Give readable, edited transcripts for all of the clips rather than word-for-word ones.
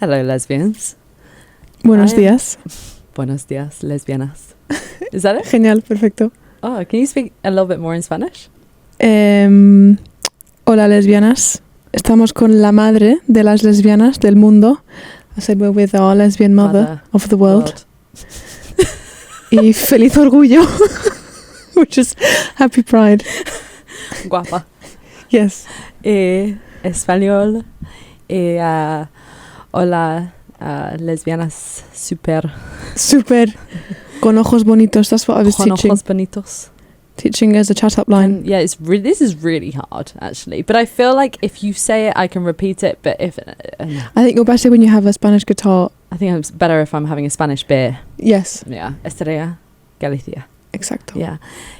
Hello, lesbians. Buenos días. Buenos días, lesbianas. Is that it? Genial, perfecto. Oh, can you speak a little bit more in Spanish? Hola, lesbianas. Estamos con la madre de las lesbianas del mundo. I said we're with our lesbian mother of the world. Y feliz orgullo, which is happy pride. Guapa. Yes. Español. Hola, lesbianas super. Super. Con ojos bonitos. That's what I was Con teaching. ojos bonitos. Teaching as a chat up line. Yeah, this is really hard actually, but I feel like if you say it, I can repeat it. But if I think you're better when you have a Spanish guitar. I think it's better if I'm having a Spanish beer. Yes. Yeah, Estrella Galicia. Exacto. Yeah,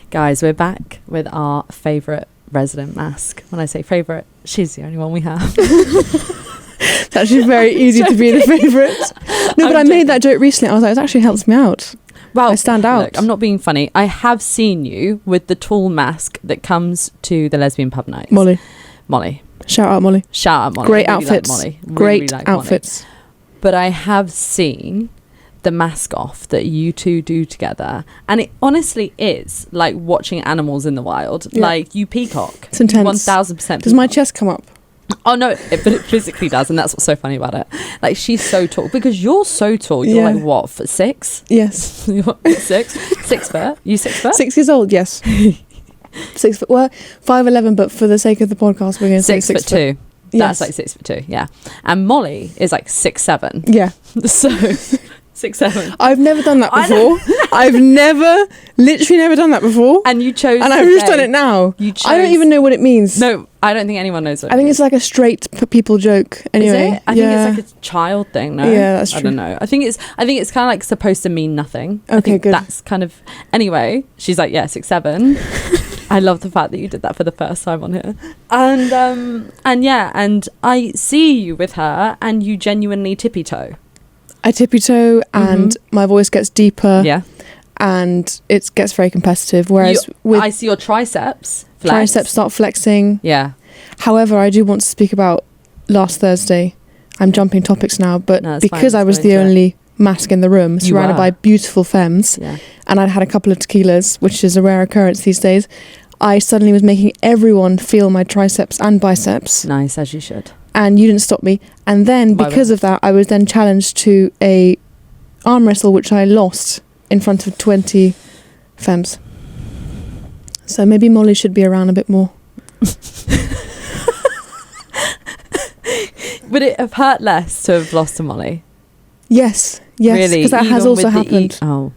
guys, we're back with our favourite resident mask. When I say favourite, she's the only one we have. It's actually very easy to be the favourite. No, but I made that joke recently. I was like, it actually helps me out. Well, I stand out. Look, I'm not being funny. I have seen you with the tall mask that comes to the lesbian pub nights. Molly. Shout out Molly. Shout out Molly. Great I really outfits. Like Molly. Great really like outfits. Molly. But I have seen the mask off that you two do together, and it honestly is like watching animals in the wild. Yeah. Like you peacock. It's intense. 1000%. Does my chest come up? Oh no, but it physically does, and that's what's so funny about it. Like she's so tall because you're so tall. You're like what, 6? Yes. You're 6 foot. You 6 foot? 6 years old. Yes. 6 foot. Well, 5'11", but for the sake of the podcast, we're going to say 6 foot 2. That's like 6 foot 2. Yeah, and Molly is like 6'7". Yeah. So 6'7". I've never done that before. I've literally never done that before. And you chose, and I've just done it now. I don't even know what it means. No, I don't think anyone knows what I think it's like a straight people joke. Anyway, is it? I think it's like a child thing. No, yeah, that's true. I don't know. I think it's kind of like supposed to mean nothing. Okay, I think good. That's kind of anyway. She's like, yeah, 6'7". I love the fact that you did that for the first time on here. And yeah, and I see you with her, and you genuinely tippy toe. I tippy toe, and my voice gets deeper. Yeah. And it gets very competitive. Whereas I see your triceps start flexing. Yeah. However, I do want to speak about last Thursday. I'm jumping topics now, but because I was the only mask in the room, surrounded by beautiful femmes, and I'd had a couple of tequilas, which is a rare occurrence these days, I suddenly was making everyone feel my triceps and biceps. Nice, as you should. And you didn't stop me. And then because of that, I was then challenged to a arm wrestle, which I lost in front of 20 femmes. So maybe Molly should be around a bit more. Would it have hurt less to have lost to Molly? Yes, really? Because that has also happened. Oh.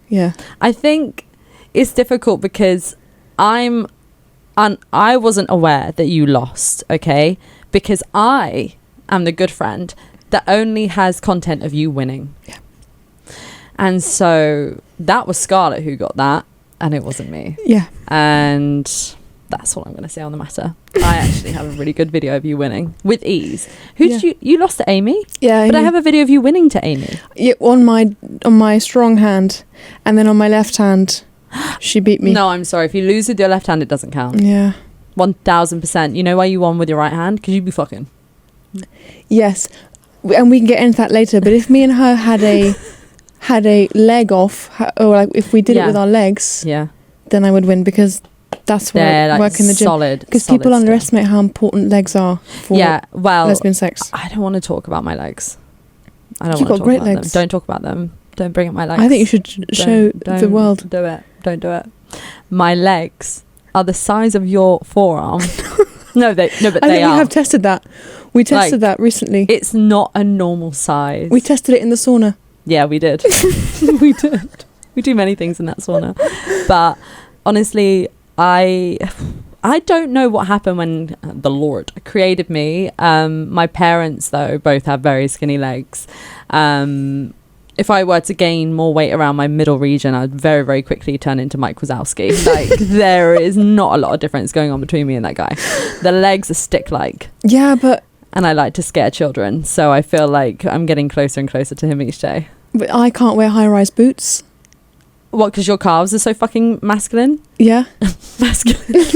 Yeah. I think it's difficult because I wasn't aware that you lost, okay? Because I am the good friend that only has content of you winning. Yeah. And so that was Scarlett who got that, and it wasn't me. Yeah. And that's all I'm going to say on the matter. I actually have a really good video of you winning with ease. Who did you lost to Amy? Yeah. But I have a video of you winning to Amy. Yeah, on my strong hand, and then on my left hand, she beat me. No, I'm sorry. If you lose with your left hand, it doesn't count. Yeah. 1000%. You know why you won with your right hand? Because you'd be fucking. Yes, and we can get into that later. But if me and her had a leg off, or like if we did it with our legs, then I would win, because that's where I work in the gym. Solid. Because people underestimate how important legs are for lesbian sex. I don't want to talk about my legs. I don't You've want to got talk great about legs. them. Don't talk about them. Don't bring up my legs. I think you should show the world. Do it. Don't do it. My legs are the size of your forearm. No, but they are. We have tested that. We tested that recently. It's not a normal size. We tested it in the sauna. Yeah, we did. We did. We do many things in that sauna. But honestly, I don't know what happened when the Lord created me. My parents, though, both have very skinny legs. If I were to gain more weight around my middle region, I'd very, very quickly turn into Mike Wazowski. Like, there is not a lot of difference going on between me and that guy. The legs are stick-like. Yeah, but... And I like to scare children, so I feel like I'm getting closer and closer to him each day. But I can't wear high-rise boots. What, because your calves are so fucking masculine? Yeah. Masculine.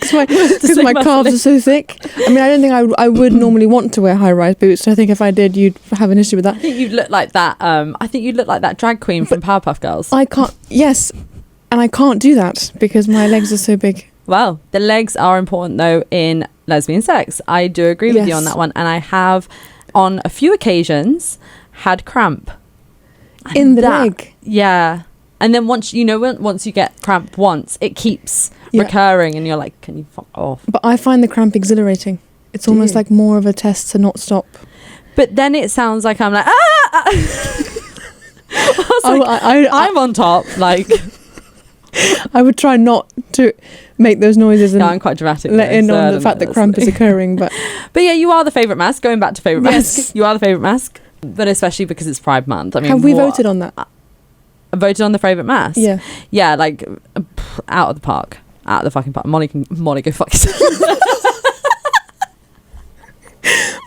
because my calves are so thick. I mean, I don't think I would normally want to wear high-rise boots. So I think if I did, you'd have an issue with that. I think you'd look like that. I think you'd look like that drag queen from Powerpuff Girls. I can't. Yes, and I can't do that because my legs are so big. Well, the legs are important though in lesbian sex. I do agree with you on that one, and I have, on a few occasions, had cramp in the leg. Yeah. And then once you get cramp once, it keeps recurring, and you're like, can you fuck off? But I find the cramp exhilarating. It's almost like more of a test to not stop. But then it sounds like I'm like, I'm on top. Like, I would try not to make those noises. And I'm quite dramatic. Let in on the fact that cramp is occurring. But yeah, you are the favourite mask. Going back to favourite mask, you are the favourite mask. But especially because it's Pride Month. I mean, have we voted on that? Voted on the favourite mask? Yeah, like out of the park, out of the fucking park. Molly, go fuck yourself.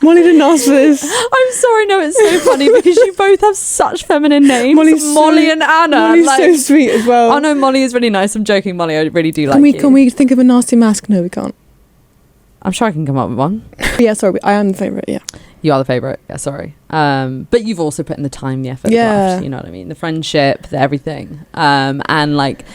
Molly didn't ask for this. I'm sorry, no, it's so funny because you both have such feminine names. Molly and Anna. Molly's so sweet as well. Oh no, Molly is really nice. I'm joking, Molly. I really do like you. Can we think of a nasty mask? No, we can't. I'm sure I can come up with one. Yeah, sorry, I am the favourite. Yeah. You are the favourite, yeah, sorry. But you've also put in the time, the effort, the graft, you know what I mean? The friendship, the everything. And like,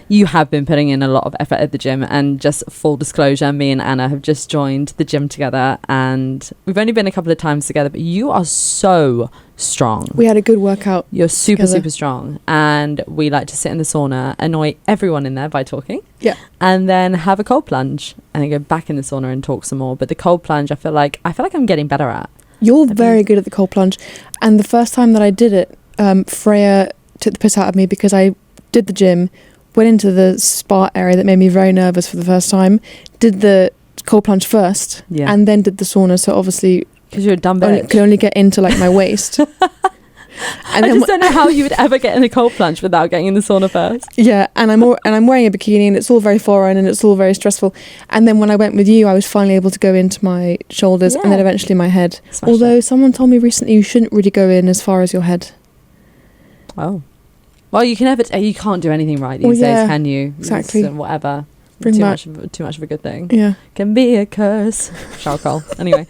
you have been putting in a lot of effort at the gym, and just full disclosure, me and Anna have just joined the gym together, and we've only been a couple of times together, but you are so strong. We had a good workout. You're super strong, and we like to sit in the sauna, annoy everyone in there by talking, and then have a cold plunge, and then go back in the sauna and talk some more. But the cold plunge, I feel like I'm getting better at. You're very good at the cold plunge, and the first time that I did it, Freya took the piss out of me because I did the gym, went into the spa area that made me very nervous for the first time, did the cold plunge first, and then did the sauna. So obviously, because you're a dumb bitch, could only get into like my waist. And I just don't know how you would ever get in a cold plunge without getting in the sauna first. Yeah, and I'm wearing a bikini, and it's all very foreign, and it's all very stressful. And then when I went with you, I was finally able to go into my shoulders, and then eventually my head. Although someone told me recently you shouldn't really go in as far as your head. Oh. Well, you can't do anything right these days, can you? Exactly. Whatever. Bring too back. much of a good thing. Yeah. Can be a curse. Charcoal. Anyway.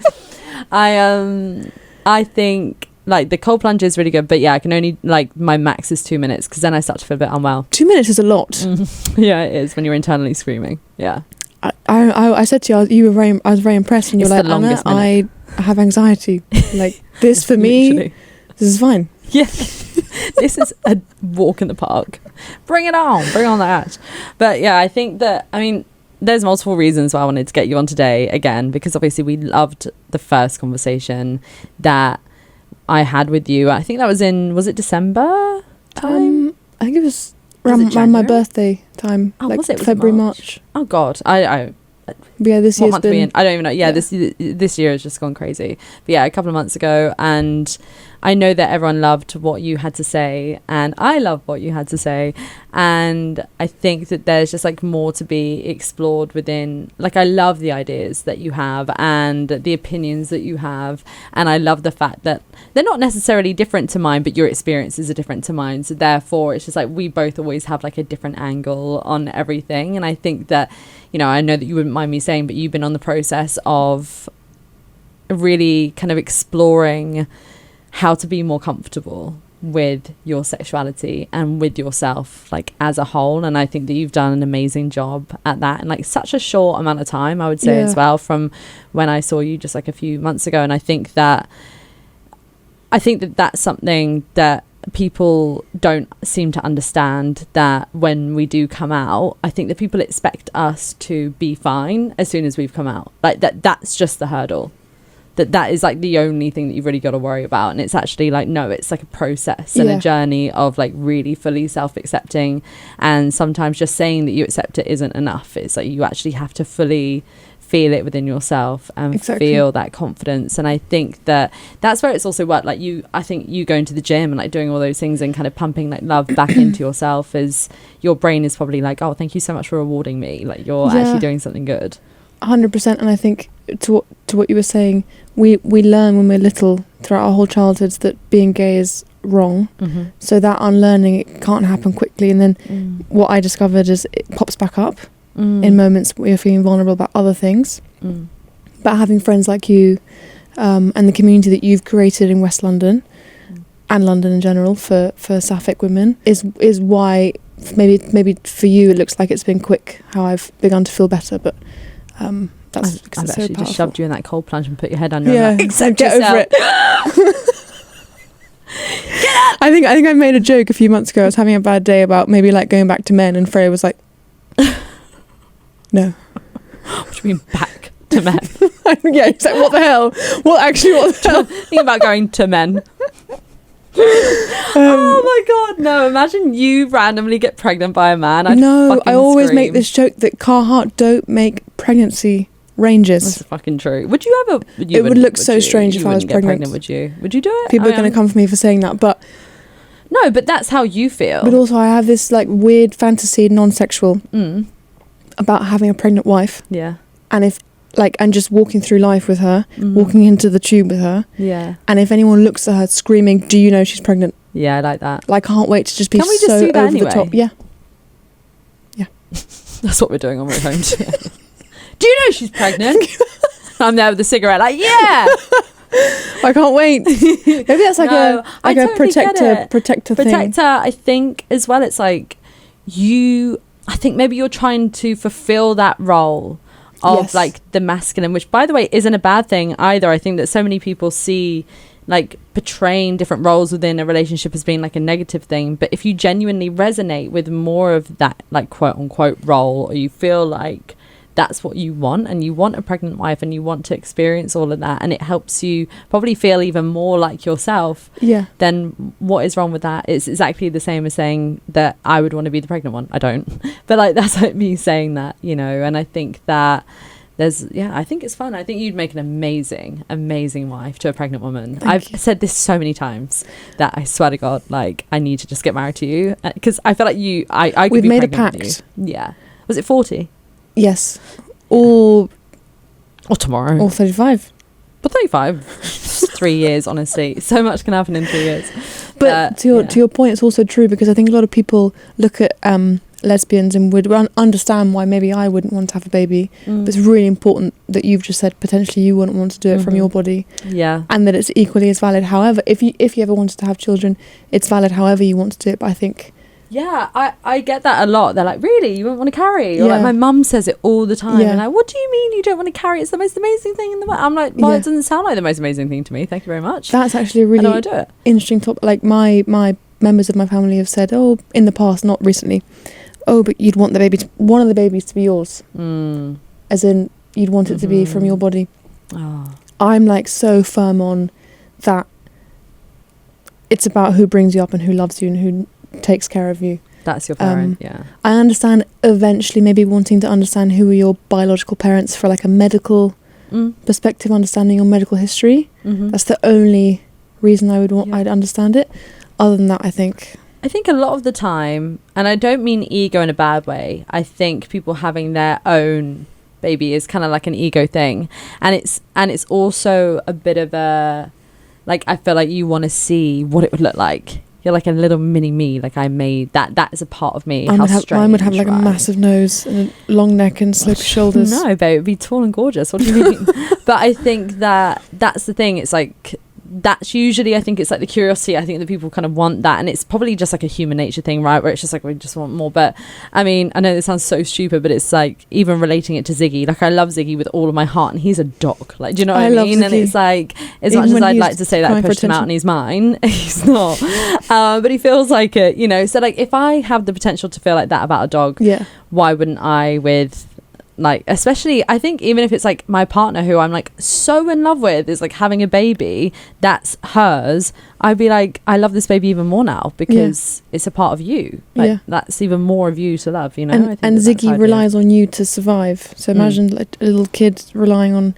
I think like the cold plunge is really good, but yeah, I can only like my max is 2 minutes because then I start to feel a bit unwell. 2 minutes is a lot. Yeah, it is when you're internally screaming. Yeah. I said to you, I was very impressed, and you're like, Anna, I have anxiety. Like this for me, this is fine. Yeah. This is a walk in the park. Bring it on that. But yeah, I think that, I mean, there's multiple reasons why I wanted to get you on today again, because obviously we loved the first conversation that I had with you. I think that was it December time? I think it was around my birthday time. Oh, like was it? Was February, it March? Oh God, yeah, this year's been. I don't even know. Yeah, this year has just gone crazy. But yeah, a couple of months ago, and I know that everyone loved what you had to say, and I love what you had to say, and I think that there's just like more to be explored within. Like, I love the ideas that you have and the opinions that you have, and I love the fact that they're not necessarily different to mine, but your experiences are different to mine. So therefore, it's just like we both always have like a different angle on everything, and I think that, you know, I know that you wouldn't mind me saying, but you've been on the process of really kind of exploring how to be more comfortable with your sexuality and with yourself, like as a whole. And I think that you've done an amazing job at that in like such a short amount of time, I would say, as well, from when I saw you just like a few months ago. And I think that that's something that people don't seem to understand, that when we do come out, I think that people expect us to be fine as soon as we've come out. Like that's just the hurdle. That is like the only thing that you've really got to worry about. And it's actually like, no, it's like a process and a journey of like really fully self-accepting. And sometimes just saying that you accept it isn't enough. It's like you actually have to fully feel it within yourself and feel that confidence. And I think that that's where it's also worked. Like I think you going to the gym and like doing all those things and kind of pumping like love back into yourself, is your brain is probably like, oh, thank you so much for rewarding me. Like you're actually doing something good. 100%. And I think to what you were saying, we learn when we're little throughout our whole childhoods that being gay is wrong. So that unlearning, it can't happen quickly. And then what I discovered is it pops back up. in moments where you're feeling vulnerable about other things. But having friends like you and the community that you've created in West London and London in general for Sapphic women is why maybe for you it looks like it's been quick how I've begun to feel better, but that's because I've it's so actually powerful. just shoved you in that cold plunge and put your head under. Yeah, Accept get yourself. over it. I think I made a joke a few months ago. I was having a bad day about maybe like going back to men, and Freya was like, "No." What do you mean back to men? Yeah, he's like, "What the hell? What the hell?" Think about going to men. Oh my god, no! Imagine you randomly get pregnant by a man. I always scream. Make this joke that Carhartt don't make pregnancy ranges. That's fucking true. Would you ever? It would look so strange if I was pregnant. Would you? Would you do it? People are going to come for me for saying that, but no, but that's how you feel. But also, I have this like weird fantasy, non-sexual, about having a pregnant wife. Yeah. And if and just walking through life with her, walking into the tube with her. Yeah. And if anyone looks at her screaming, "Do you know she's pregnant?" Yeah, I like that. Like, I can't wait to just be Can we just so do that over anyway? the top. Yeah. Yeah. That's what we're doing on the way home today. Do you know she's pregnant? I'm there with a cigarette, like, yeah. I can't wait. Maybe that's like a protector thing. I think as well. It's like I think maybe you're trying to fulfill that role of like the masculine, which by the way isn't a bad thing either. I think that so many people see like portraying different roles within a relationship as being like a negative thing, but if you genuinely resonate with more of that like quote unquote role, or you feel like that's what you want and you want a pregnant wife and you want to experience all of that, and it helps you probably feel even more like yourself, then what is wrong with that? It's exactly the same as saying that I would want to be the pregnant one. I don't, but like that's like me saying that, you know. And I think that I think it's fun. I think you'd make an amazing wife to a pregnant woman. I've said this so many times that I swear to God, like I need to just get married to you, because I feel like I could We've be made a pregnant pact. with you. Yeah. Was it 40? Yes. Or tomorrow. Or 35. But 35, 3 years, honestly. So much can happen in 3 years. But to your point, it's also true, because I think a lot of people look at lesbians and would understand why maybe I wouldn't want to have a baby. But it's really important that you've just said potentially you wouldn't want to do it from your body. Yeah. And that it's equally as valid. However, if you ever wanted to have children, it's valid however you want to do it. But I think... Yeah, I get that a lot. They're like, really? You won't want to carry? Or like my mum says it all the time. And like, what do you mean you don't want to carry? It's the most amazing thing in the world. I'm like, well, it doesn't sound like the most amazing thing to me. Thank you very much. That's actually a really interesting topic. Like my members of my family have said, in the past, not recently, but you'd want one of the babies to be yours. As in, you'd want it to be from your body. I'm like so firm on that. It's about who brings you up and who loves you and who takes care of you. That's your parent. I understand eventually maybe wanting to understand who are your biological parents for like a medical perspective, understanding your medical history. That's the only reason I'd understand it. Other than that, I think a lot of the time, and I don't mean ego in a bad way, I think people having their own baby is kind of like an ego thing, and it's also a bit of a, like, I feel like you want to see what it would look like. You're like a little mini me. Like I made that is a part of me. Mine would have like a massive nose and a long neck and slopey shoulders. No, babe, it'd be tall and gorgeous. What do you mean? But I think that's the thing. It's like, that's usually, I think it's like the curiosity. I think that people kind of want that, and it's probably just like a human nature thing, right? Where it's just like, we just want more. But I mean, I know this sounds so stupid, but it's like, even relating it to Ziggy, like I love Ziggy with all of my heart, and he's a dog. Like, do you know what I mean? And it's like, as much as I'd like to say that I pushed him out and he's mine, he's not. But he feels like it, you know. So like, if I have the potential to feel like that about a dog, why wouldn't I with, like, especially I think even if it's like my partner who I'm like so in love with is like having a baby that's hers, I'd be like, I love this baby even more now because it's a part of you. Like that's even more of you to love, you know. And Ziggy relies on you to survive. So imagine like a little kid relying on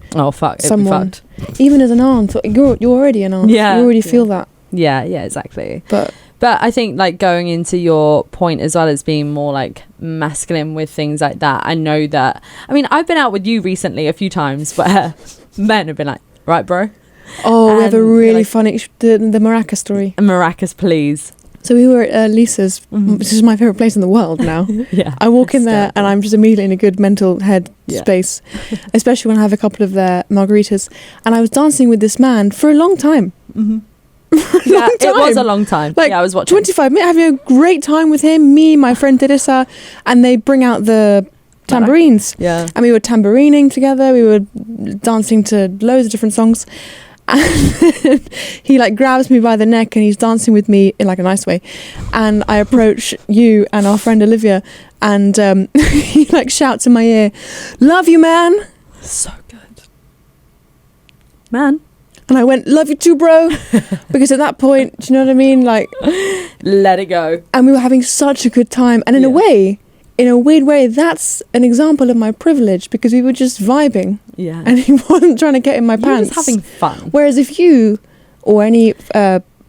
someone. Even as an aunt, you're already an aunt. You already feel that. Yeah, exactly. But I think like going into your point as well as being more like masculine with things like that, I know that, I mean, I've been out with you recently a few times where men have been like, right, bro? We have a really funny, the maracas story. Maracas, please. So we were at Lisa's, which is my favourite place in the world now. Yeah. I walk in there and I'm just immediately in a good mental head space, especially when I have a couple of their margaritas. And I was dancing with this man for a long time. Mm-hmm. It was a long time. Like, I was watching. 25 minutes, having a great time with him, me, my friend Teresa, and they bring out the tambourines. Yeah. And we were tambourining together, we were dancing to loads of different songs. And he like grabs me by the neck and he's dancing with me in like a nice way, and I approach you and our friend Olivia, and he like shouts in my ear, "Love you, man." So good, man. And I went, "Love you too, bro." Because at that point, do you know what I mean, like, let it go. And we were having such a good time, and in a way, in a weird way, that's an example of my privilege, because we were just vibing. Yeah. And he wasn't trying to get in my pants. He was having fun. Whereas if you or any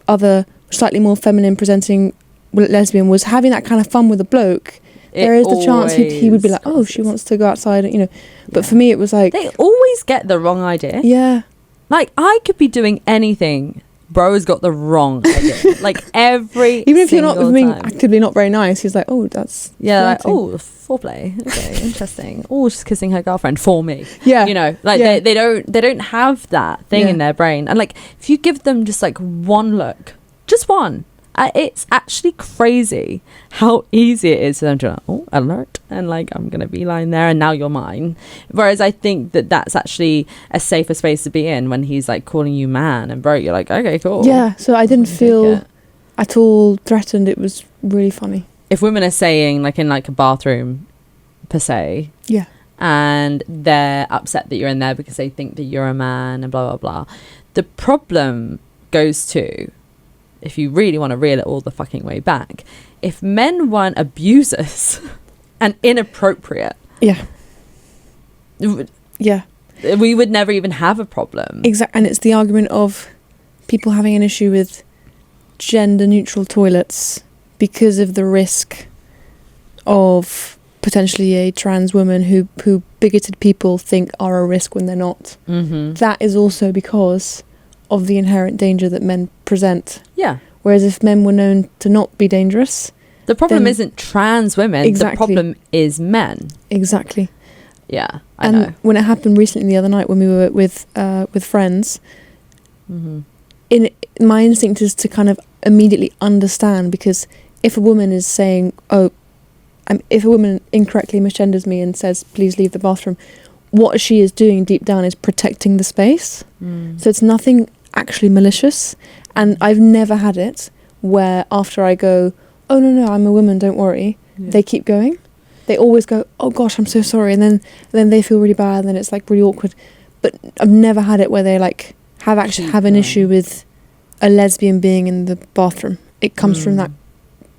other slightly more feminine presenting lesbian was having that kind of fun with a bloke, there is the chance he would be like, oh, she wants to go outside, you know. But for me, it was like... They always get the wrong idea. Yeah. Like, I could be doing anything. Bro's got the wrong idea. Like, even if you're not being actively not very nice, he's like, oh, that's like, oh, foreplay. Okay, interesting. Oh, she's kissing her girlfriend for me. Yeah. You know, like they don't have that thing in their brain. And like, if you give them just like one look, just one, it's actually crazy how easy it is for them to like, oh, alert, and like, I'm gonna be lying there and now you're mine. Whereas I think that that's actually a safer space to be in when he's like calling you man and bro. You're like, okay, cool. Yeah, so I didn't feel at all threatened. It was really funny. If women are saying like in like a bathroom per se, and they're upset that you're in there because they think that you're a man and blah blah blah, the problem goes to, if you really want to reel it all the fucking way back, if men weren't abusers and inappropriate, we would never even have a problem. Exactly. And it's the argument of people having an issue with gender neutral toilets because of the risk of potentially a trans woman who bigoted people think are a risk when they're not. Mm-hmm. That is also because of the inherent danger that men present. Yeah. Whereas if men were known to not be dangerous, the problem isn't trans women. Exactly. The problem is men. Exactly. Yeah, I know. When it happened recently the other night when we were with friends, in my instinct is to kind of immediately understand, because if a woman is saying, if a woman incorrectly misgenders me and says, please leave the bathroom, what she is doing deep down is protecting the space. So it's nothing actually malicious. And I've never had it where after I go, oh no, I'm a woman, don't worry, they keep going. They always go, oh gosh, I'm so sorry, and then they feel really bad, and then it's like really awkward. But I've never had it where they like have an issue with a lesbian being in the bathroom. It comes from that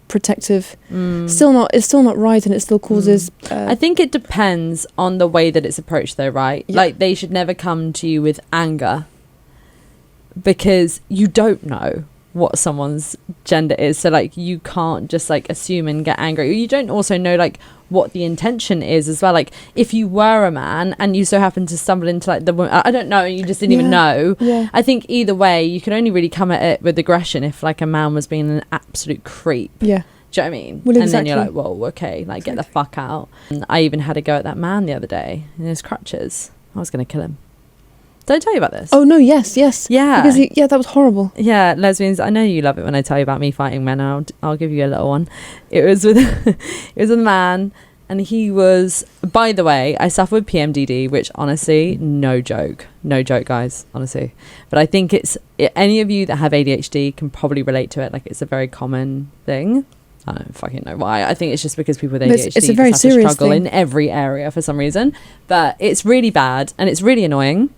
protective. It's still not right, and it still causes I think it depends on the way that it's approached though, right? Like, they should never come to you with anger, because you don't know what someone's gender is, so like you can't just like assume and get angry. You don't also know like what the intention is as well. Like, if you were a man and you so happen to stumble into like the woman, I don't know, you just didn't even know. I think either way you can only really come at it with aggression if like a man was being an absolute creep. Do you know what I mean? Well, and then you're like, whoa, okay, like get the fuck out. And I even had a go at that man the other day in his crutches. I was gonna kill him. Did I tell you about this? Oh no, yes. Yeah. Because that was horrible. Yeah, lesbians, I know you love it when I tell you about me fighting men. I'll give you a little one. It was with a man, and he was, by the way, I suffer with PMDD, which honestly, no joke guys, honestly. But I think any of you that have ADHD can probably relate to it. Like, it's a very common thing. I don't fucking know why. I think it's just because people with ADHD it's a very serious struggle thing in every area for some reason. But it's really bad and it's really annoying.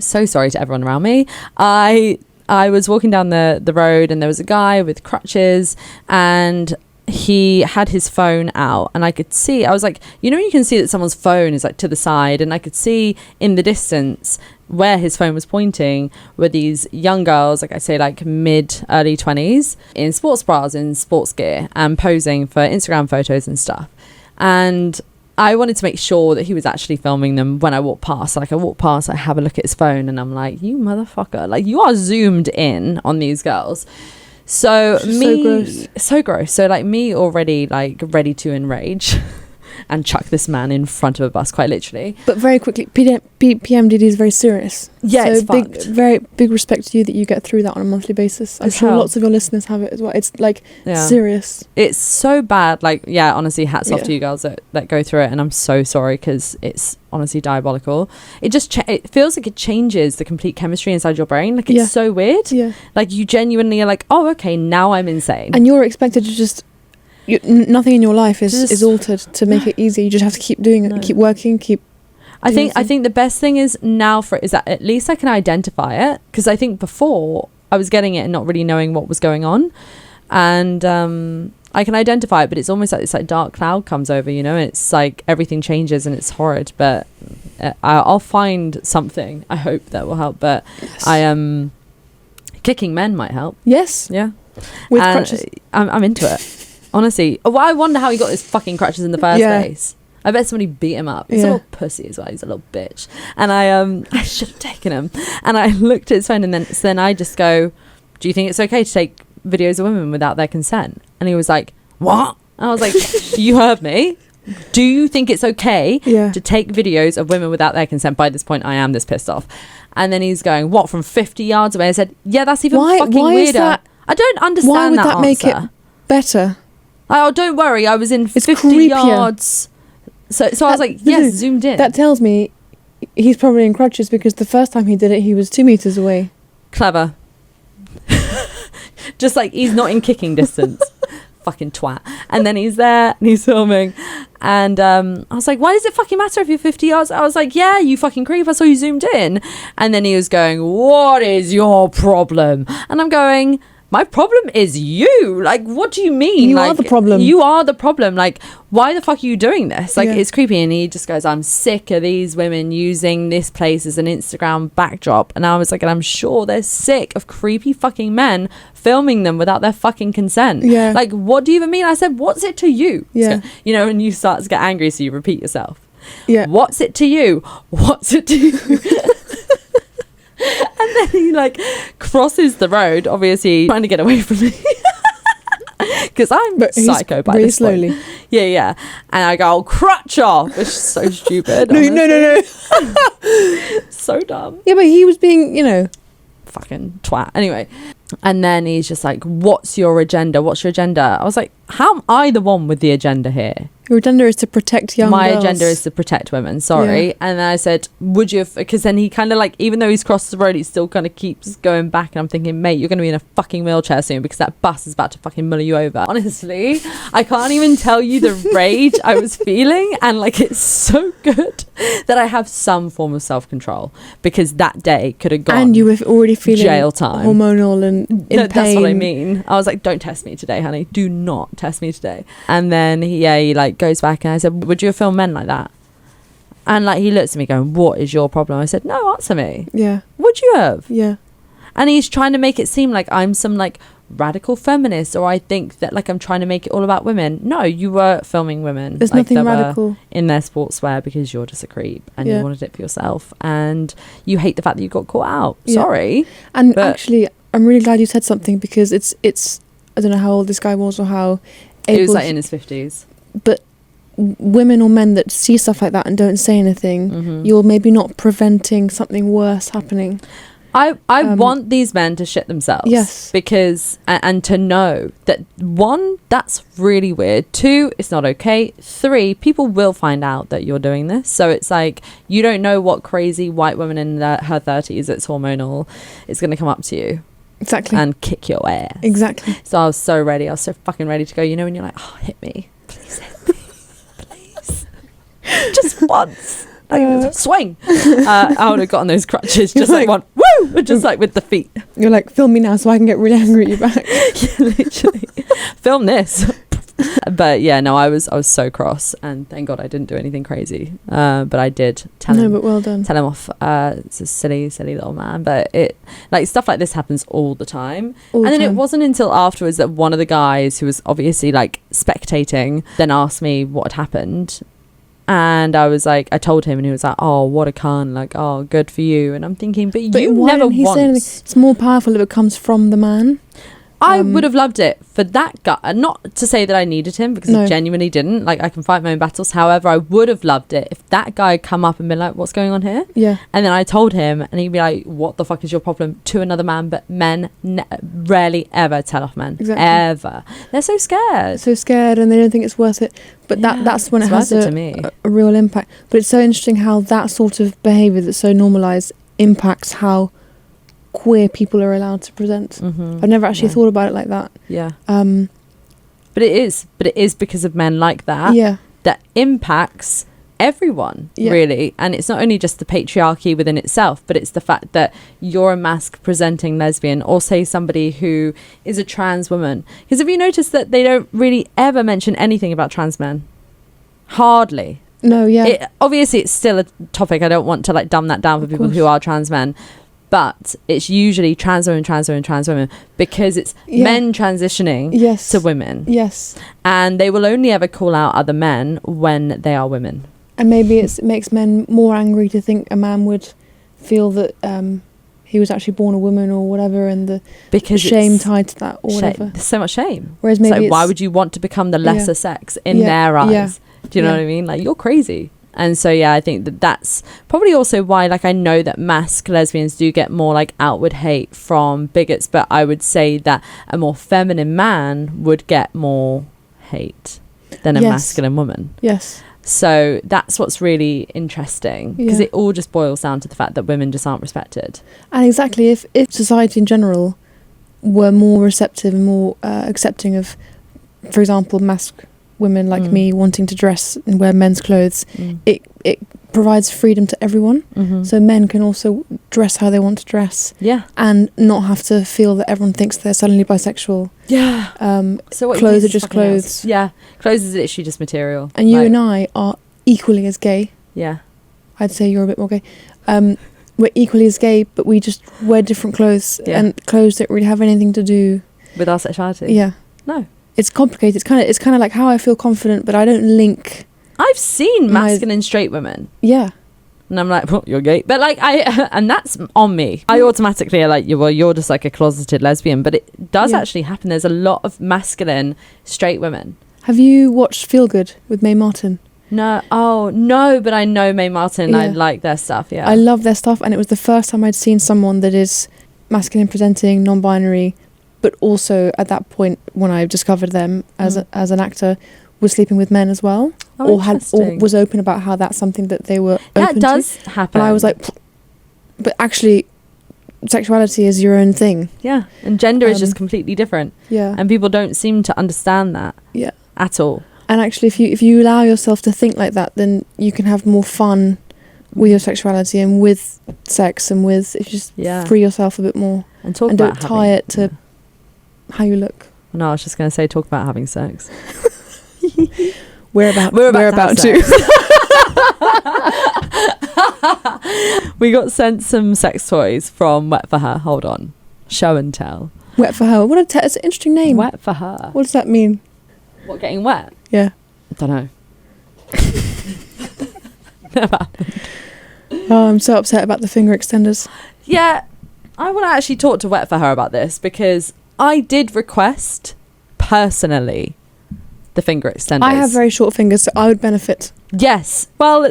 So sorry to everyone around me. I was walking down the road, and there was a guy with crutches, and he had his phone out, and I could see, I was like, you know, you can see that someone's phone is like to the side, and I could see in the distance where his phone was pointing were these young girls, like I say, like early 20s, in sports bras, in sports gear, and posing for Instagram photos and stuff. And I wanted to make sure that he was actually filming them when I walked past. Like, I walk past, I have a look at his phone, and I'm like, you motherfucker, like, you are zoomed in on these girls. So me, so gross. So like me already like ready to enrage and chuck this man in front of a bus, quite literally. But very quickly, PMDD is very serious. Yeah, so it's fucked. Very big respect to you that you get through that on a monthly basis. I'm sure lots of your listeners have it as well. It's like serious. It's so bad. Like, yeah, honestly, hats off to you girls that go through it. And I'm so sorry because it's honestly diabolical. It just it feels like it changes the complete chemistry inside your brain. Like, it's so weird. Yeah. Like, you genuinely are like, oh, okay, now I'm insane. And you're expected to just... nothing in your life is altered to make it easy. You just have to keep doing it, keep working, I think the best thing is now is that at least I can identify it, because I think before I was getting it and not really knowing what was going on, and I can identify it, but it's almost like this like dark cloud comes over, you know, and it's like everything changes and it's horrid. But I'll find something, I hope, that will help. But yes. Kicking men might help. Yes. Yeah. With crutches. I'm into it. Honestly, well, I wonder how he got his fucking crutches in the first place. I bet somebody beat him up. He's a little pussy as well. He's a little bitch. And I should have taken him. And I looked at his phone, and then I just go, "Do you think it's okay to take videos of women without their consent?" And he was like, "What?" And I was like, "You heard me. Do you think it's okay to take videos of women without their consent?" By this point, I am this pissed off. And then he's going, "What, from 50 yards away?" I said, "Yeah, that's even fucking weirder." Is that? I don't understand. Why would that make it better? Oh, don't worry. I was in 50 yards. So I was like, yes, zoomed in. That tells me he's probably in crutches, because the first time he did it, he was 2 meters away. Clever. Just like, he's not in kicking distance. Fucking twat. And then he's there and he's filming. And I was like, why does it fucking matter if you're 50 yards? I was like, yeah, you fucking creep. I saw you zoomed in. And then he was going, what is your problem? And I'm going... my problem is you. Like, what do you mean? You are the problem. You are the problem. Like, why the fuck are you doing this? Like, it's creepy. And he just goes, I'm sick of these women using this place as an Instagram backdrop. And I was like, and I'm sure they're sick of creepy fucking men filming them without their fucking consent. Yeah. Like, what do you even mean? I said, what's it to you? Yeah. So, you know, and you start to get angry, so you repeat yourself. Yeah. What's it to you? What's it to you? And then he like crosses the road, obviously trying to get away from me, because I'm psycho by this slowly point. Yeah. And I go, crutch off, which is so stupid. No. So dumb. Yeah, but he was being, fucking twat. Anyway, and then he's just like, what's your agenda? I was like, how am I the one with the agenda here? Your agenda is to protect young My girls. agenda is to protect women, sorry. Yeah. And then I said, would you have... Because then he kind of like, even though he's crossed the road, he still kind of keeps going back. And I'm thinking, mate, you're going to be in a fucking wheelchair soon, because that bus is about to fucking muller you over. Honestly, I can't even tell you the rage I was feeling. And like, it's so good that I have some form of self-control, because that day could have gone... And you were already feeling jail time. Hormonal and in pain. That's what I mean. I was like, don't test me today, honey. Do not test me today. And then he like goes back, and I said, would you have filmed men like that? And like, he looks at me going, what is your problem? I said, no, answer me. Yeah. Would you have? Yeah. And he's trying to make it seem like I'm some like radical feminist, or I think that like I'm trying to make it all about women. No, you were filming women. There's like, nothing radical in their sportswear, because you're just a creep and you wanted it for yourself, and you hate the fact that you got caught out. Sorry. And actually, I'm really glad you said something, because it's I don't know how old this guy was, or how he was like in his 50s. But women or men that see stuff like that and don't say anything, you're maybe not preventing something worse happening. I want these men to shit themselves. Yes. Because, and to know that, 1, that's really weird. 2, it's not okay. 3, people will find out that you're doing this. So it's like, you don't know what crazy white woman in her 30s that's hormonal is going to come up to you. Exactly. And kick your ass. Exactly. So I was so ready. I was so fucking ready to go. You know, when you're like, oh, hit me. Please hit me. Please. Just once. Like, swing. I would have gotten those crutches, just like one, woo, just like with the feet. You're like, film me now so I can get really angry at you back. Yeah, literally. Film this. But yeah, no, I was so cross, and thank God I didn't do anything crazy. But I did tell him. No, but well done. Tell him off. It's a silly little man. But it, like, stuff like this happens all the time. And then it wasn't until afterwards that one of the guys who was obviously like spectating then asked me what had happened. And I was like, I told him, and he was like, oh, what a cunt, like, oh, good for you. And I'm thinking, but you never once... It's more powerful if it comes from the man. I would have loved it for that guy. Not to say that I needed him, because I genuinely didn't. Like, I can fight my own battles. However, I would have loved it if that guy had come up and been like, what's going on here? Yeah. And then I told him, and he'd be like, what the fuck is your problem? To another man. But men rarely ever tell off men. Exactly. Ever. They're so scared. So scared, and they don't think it's worth it. But that's when it has a real impact. But it's so interesting how that sort of behaviour that's so normalised impacts how queer people are allowed to present. I've never actually thought about it like that. But it is because of men like that that impacts everyone, really. And it's not only just the patriarchy within itself, but it's the fact that you're a masc presenting lesbian, or say somebody who is a trans woman. Because have you noticed that they don't really ever mention anything about trans men? Hardly. No. Obviously it's still a topic. I don't want to like dumb that down for people who are trans men, but it's usually trans women, because it's men transitioning to women. Yes. And they will only ever call out other men when they are women. And maybe it makes men more angry to think a man would feel that he was actually born a woman or whatever, and the shame tied to that or whatever. There's so much shame. Whereas maybe why would you want to become the lesser sex in their eyes? Yeah. Do you know what I mean? Like, you're crazy. And so, I think that's probably also why, like, I know that masc lesbians do get more, like, outward hate from bigots, but I would say that a more feminine man would get more hate than a masculine woman. Yes. So that's what's really interesting, because it all just boils down to the fact that women just aren't respected. And exactly, if society in general were more receptive and more accepting of, for example, masc women like me wanting to dress and wear men's clothes, it provides freedom to everyone. So men can also dress how they want to dress, and not have to feel that everyone thinks they're suddenly bisexual. So what clothes are just clothes. Clothes is literally just material. And you and I are equally as gay. I'd say you're a bit more gay. We're equally as gay, but we just wear different clothes, and clothes don't really have anything to do with our sexuality. No. It's complicated. It's kind of like how I feel confident, but I don't link. I've seen masculine straight women. Yeah. And I'm like, well, you're gay. But like, and that's on me. I automatically are like, you're just like a closeted lesbian. But it does actually happen. There's a lot of masculine straight women. Have you watched Feel Good with Mae Martin? No. Oh, no. But I know Mae Martin. I like their stuff. Yeah. I love their stuff. And it was the first time I'd seen someone that is masculine presenting, non-binary, but also at that point when I discovered them as an actor, was sleeping with men as well, or was open about how that's something that they were open to. That does happen. And I was like, but actually, sexuality is your own thing. Yeah, and gender is just completely different. Yeah, and people don't seem to understand that. Yeah, at all. And actually, if you allow yourself to think like that, then you can have more fun with your sexuality and with sex and with if you just free yourself a bit more and talk and about don't tie it to how you look. No, I was just going to say talk about having sex. We're about to. We got sent some sex toys from WetForHer. Hold on. Show and tell. WetForHer. What it's an interesting name. WetForHer. What does that mean? What, getting wet? Yeah. I don't know. Never happened. Oh, I'm so upset about the finger extenders. Yeah. I want to actually talk to WetForHer about this, because I did request personally the finger extenders. I have very short fingers, so I would benefit. Yes. Well,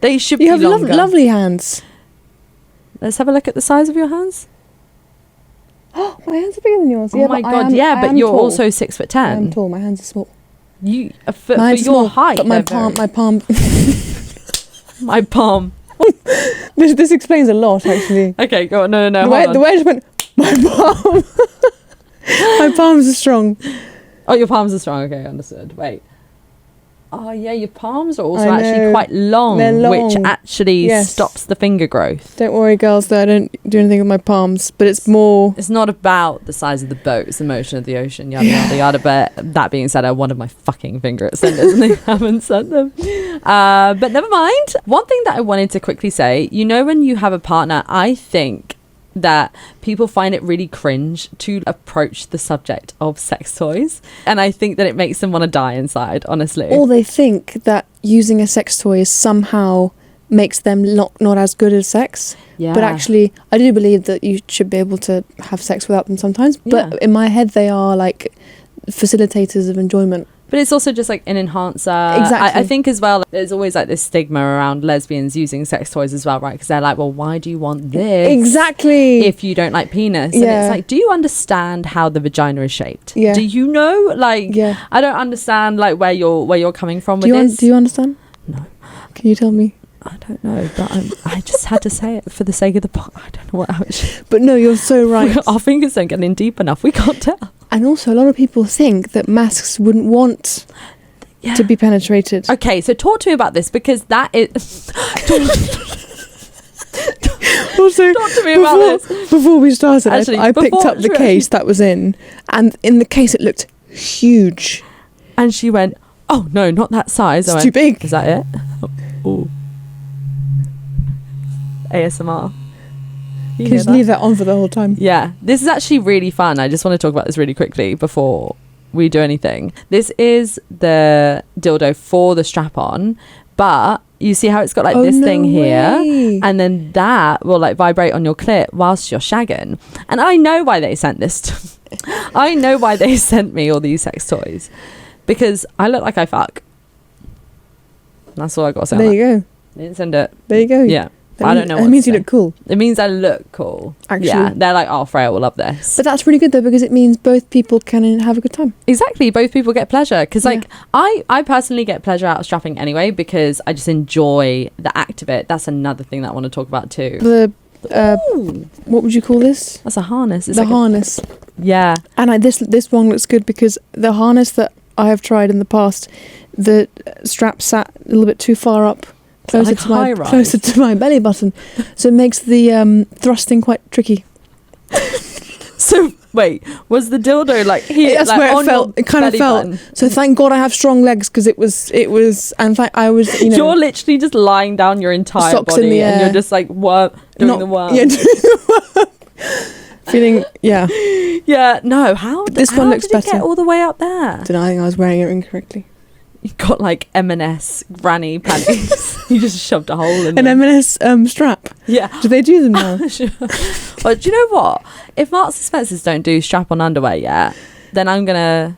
they should be longer. You have lovely hands. Let's have a look at the size of your hands. Oh, my hands are bigger than yours. Oh my God, but you're tall. Also 6'10". I'm tall. My hands are small. You for your height, but my palm. My palm. This explains a lot, actually. Okay, go on. No. The way I just went, my palm. My palms are strong. Oh, your palms are strong. Okay, understood. Wait. Oh, yeah, your palms are also actually quite long, which actually stops the finger growth. Don't worry, girls, though, I don't do anything with my palms, but it's more... It's not about the size of the boat, it's the motion of the ocean, yada, yada, yada. But that being said, I wanted my fucking finger extenders and they haven't sent them. But never mind. One thing that I wanted to quickly say, you know, when you have a partner, I think that people find it really cringe to approach the subject of sex toys, and I think that it makes them want to die inside, honestly. Or they think that using a sex toy is somehow makes them not as good at sex. Yeah. But actually, I do believe that you should be able to have sex without them sometimes. But in my head, they are like facilitators of enjoyment. But it's also just like an enhancer. Exactly. I think as well, there's always like this stigma around lesbians using sex toys as well, right? Because they're like, well, why do you want this? Exactly. If you don't like penis. And it's like, do you understand how the vagina is shaped? Yeah. Do you know? Like, I don't understand like where you're coming from with this. Do you understand? No. Can you tell me? I don't know, but I just had to say it for the sake of the pod. I don't know what else. But no, you're so right. Our fingers don't get in deep enough. We can't tell. And also, a lot of people think that masks wouldn't want to be penetrated. Okay, so talk to me about this, because that is... Also, talk to me about this. Before we started, Actually, I picked up the case that was in, and in the case it looked huge. And she went, oh, no, not that size. It's too big. Is that it? Oh. ASMR. You can just leave that on for the whole time. Yeah, this is actually really fun. I just want to talk about this really quickly before we do anything. This is the dildo for the strap-on, but you see how it's got like this thing here, and then that will like vibrate on your clit whilst you're shagging. And I know why they sent this to I know why they sent me all these sex toys, because I look like I fuck. That's all I got to say. There you go. They didn't send it. There you go. Yeah. I don't know. It means you look cool. It means I look cool. Actually. Yeah. They're like, oh, Freya will love this. But that's really good though, because it means both people can have a good time. Exactly. Both people get pleasure. Because like, I personally get pleasure out of strapping anyway, because I just enjoy the act of it. That's another thing that I want to talk about too. What would you call this? That's a harness. It's the like harness. Yeah. And this one looks good because the harness that I have tried in the past, the strap sat a little bit too far up. Closer to my belly button, so it makes the thrusting quite tricky. So wait, was the dildo like here? That's like where it felt. It kind of felt. Button? So thank God I have strong legs, because it was. In fact, I was. You know, you're literally just lying down your entire socks body, in the air. and you're just like doing the worm. Yeah, doing the worm. Feeling. Yeah. Yeah. No. How? This one looks better. Get all the way up there? Don't know. I think I was wearing it incorrectly. You got like M&S granny panties. You just shoved a hole in an them. M&S strap. Yeah. Do they do them now? Sure. Well, do you know what? If Marks and Spencer's don't do strap-on underwear yet, then I'm gonna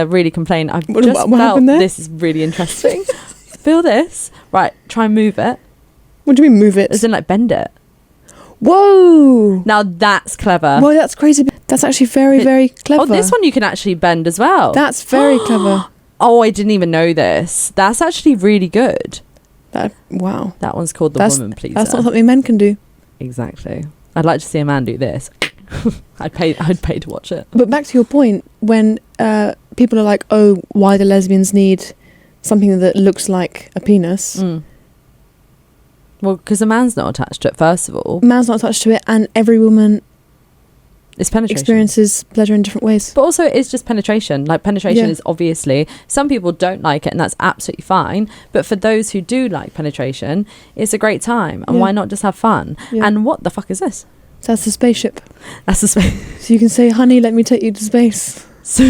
really complain. I've what felt happened there? This is really interesting. Feel this? Right. Try and move it. What do you mean move it? As in like bend it. Whoa! Now that's clever. Well, that's crazy. That's actually very, very clever. Oh, this one you can actually bend as well. That's very clever. Oh, I didn't even know this. That's actually really good. Wow. That one's called the woman pleaser. That's not something men can do. Exactly. I'd like to see a man do this. I'd pay to watch it. But back to your point, when people are like, oh, why do lesbians need something that looks like a penis? Mm. Well, because a man's not attached to it, first of all. Man's not attached to it, and every woman it's penetration. Experiences pleasure in different ways. But also it's just penetration. Like penetration is obviously, some people don't like it, and that's absolutely fine. But for those who do like penetration, it's a great time. And why not just have fun? Yeah. And what the fuck is this? So that's the spaceship. That's the space. So you can say, honey, let me take you to space. So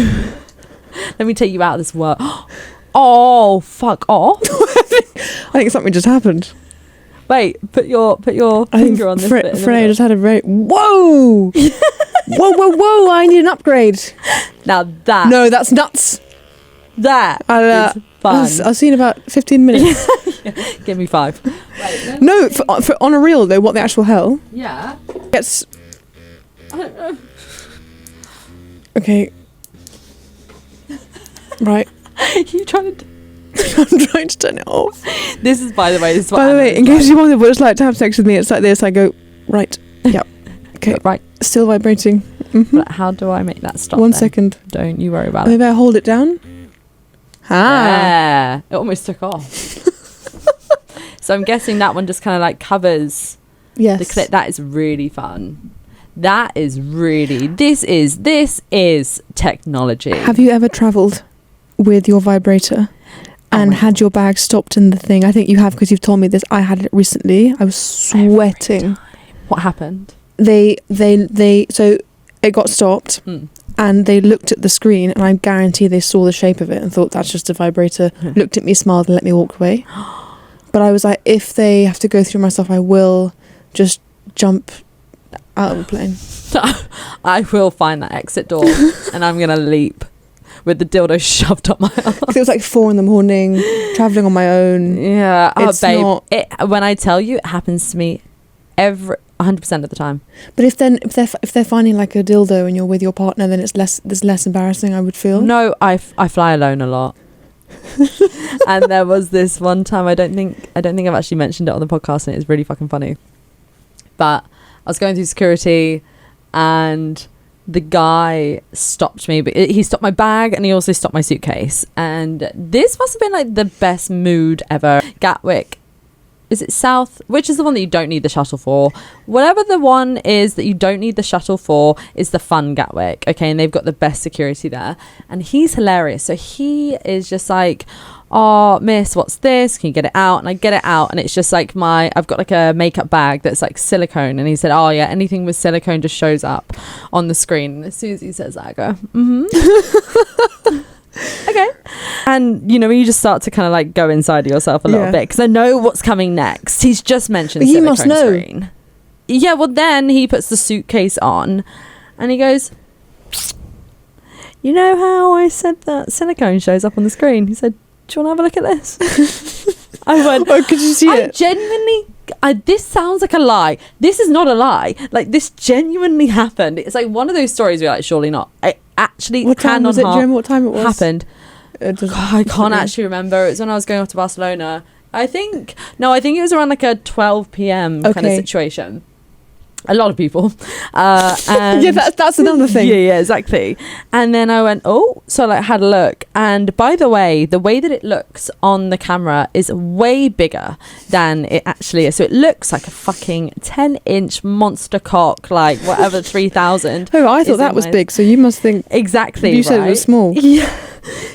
let me take you out of this world. Oh, fuck off. I think something just happened. Wait, put your finger on this bit. Freya just had a very... Whoa! whoa, I need an upgrade. Now that... No, that's nuts. That is fun. I'll see you in about 15 minutes. Give me 5. Wait, no, for on a real though, what the actual hell? Yeah. Gets... I don't know. Okay. Right. You trying to... I'm trying to turn it off. This is, by the way, in case you wonder what it's like to have sex with me, it's like this. I go, right. Yep. Okay. Right. Still vibrating. Mm-hmm. But how do I make that stop? 1 second. Don't you worry about it. Maybe I hold it down. Yeah. It almost took off. So I'm guessing that one just kind of like covers the clip. That is really fun. That is really... This is technology. Have you ever travelled with your vibrator and had your bag stopped in the thing? I think you have, because you've told me this. I had it recently. I was sweating. What happened? So it got stopped and they looked at the screen, and I guarantee they saw the shape of it and thought that's just a vibrator, looked at me, smiled and let me walk away. But I was like, if they have to go through my stuff, I will just jump out of the plane. I will find that exit door and I'm gonna leap with the dildo shoved up my arm. It was like 4 a.m, traveling on my own. Yeah, it's babe. When I tell you, it happens to me 100% of the time. But if they're finding like a dildo and you're with your partner, then there's less embarrassing, I would feel. No, I fly alone a lot. And there was this one time, I don't think I've actually mentioned it on the podcast, and it's really fucking funny. But I was going through security and the guy stopped me, but he stopped my bag and he also stopped my suitcase. And this must have been like the best mood ever. Gatwick. Is it South? Which is the one that you don't need the shuttle for? Whatever the one is that you don't need the shuttle for is the fun Gatwick. Okay, and they've got the best security there. And he's hilarious. So he is just like, oh, miss, what's this? Can you get it out? And I get it out, and it's just like I've got like a makeup bag that's like silicone. And he said, oh yeah, anything with silicone just shows up on the screen. And as soon as he says that, I go, okay. And you know, you just start to kind of like go inside yourself a little bit, because I know what's coming next. He's just mentioned silicone must know. screen. Yeah, well then he puts the suitcase on and he goes, you know how I said that silicone shows up on the screen? He said, do you want to have a look at this? I went, oh, could you see it? Genuinely, this sounds like a lie. This is not a lie. Like, this genuinely happened. It's like one of those stories where you're like, surely not. It actually what time was it? Do you remember what time it was? Happened. I can't actually remember. It was when I was going off to Barcelona. I think it was around like a 12 p.m. kind of situation. A lot of people. And yeah, that's another thing. Yeah, exactly. And then I went, so I like had a look. And by the way that it looks on the camera is way bigger than it actually is. So it looks like a fucking 10-inch monster cock, like whatever, 3,000. Oh, I thought that was big. So you must think. Exactly. You said it was small. Yeah.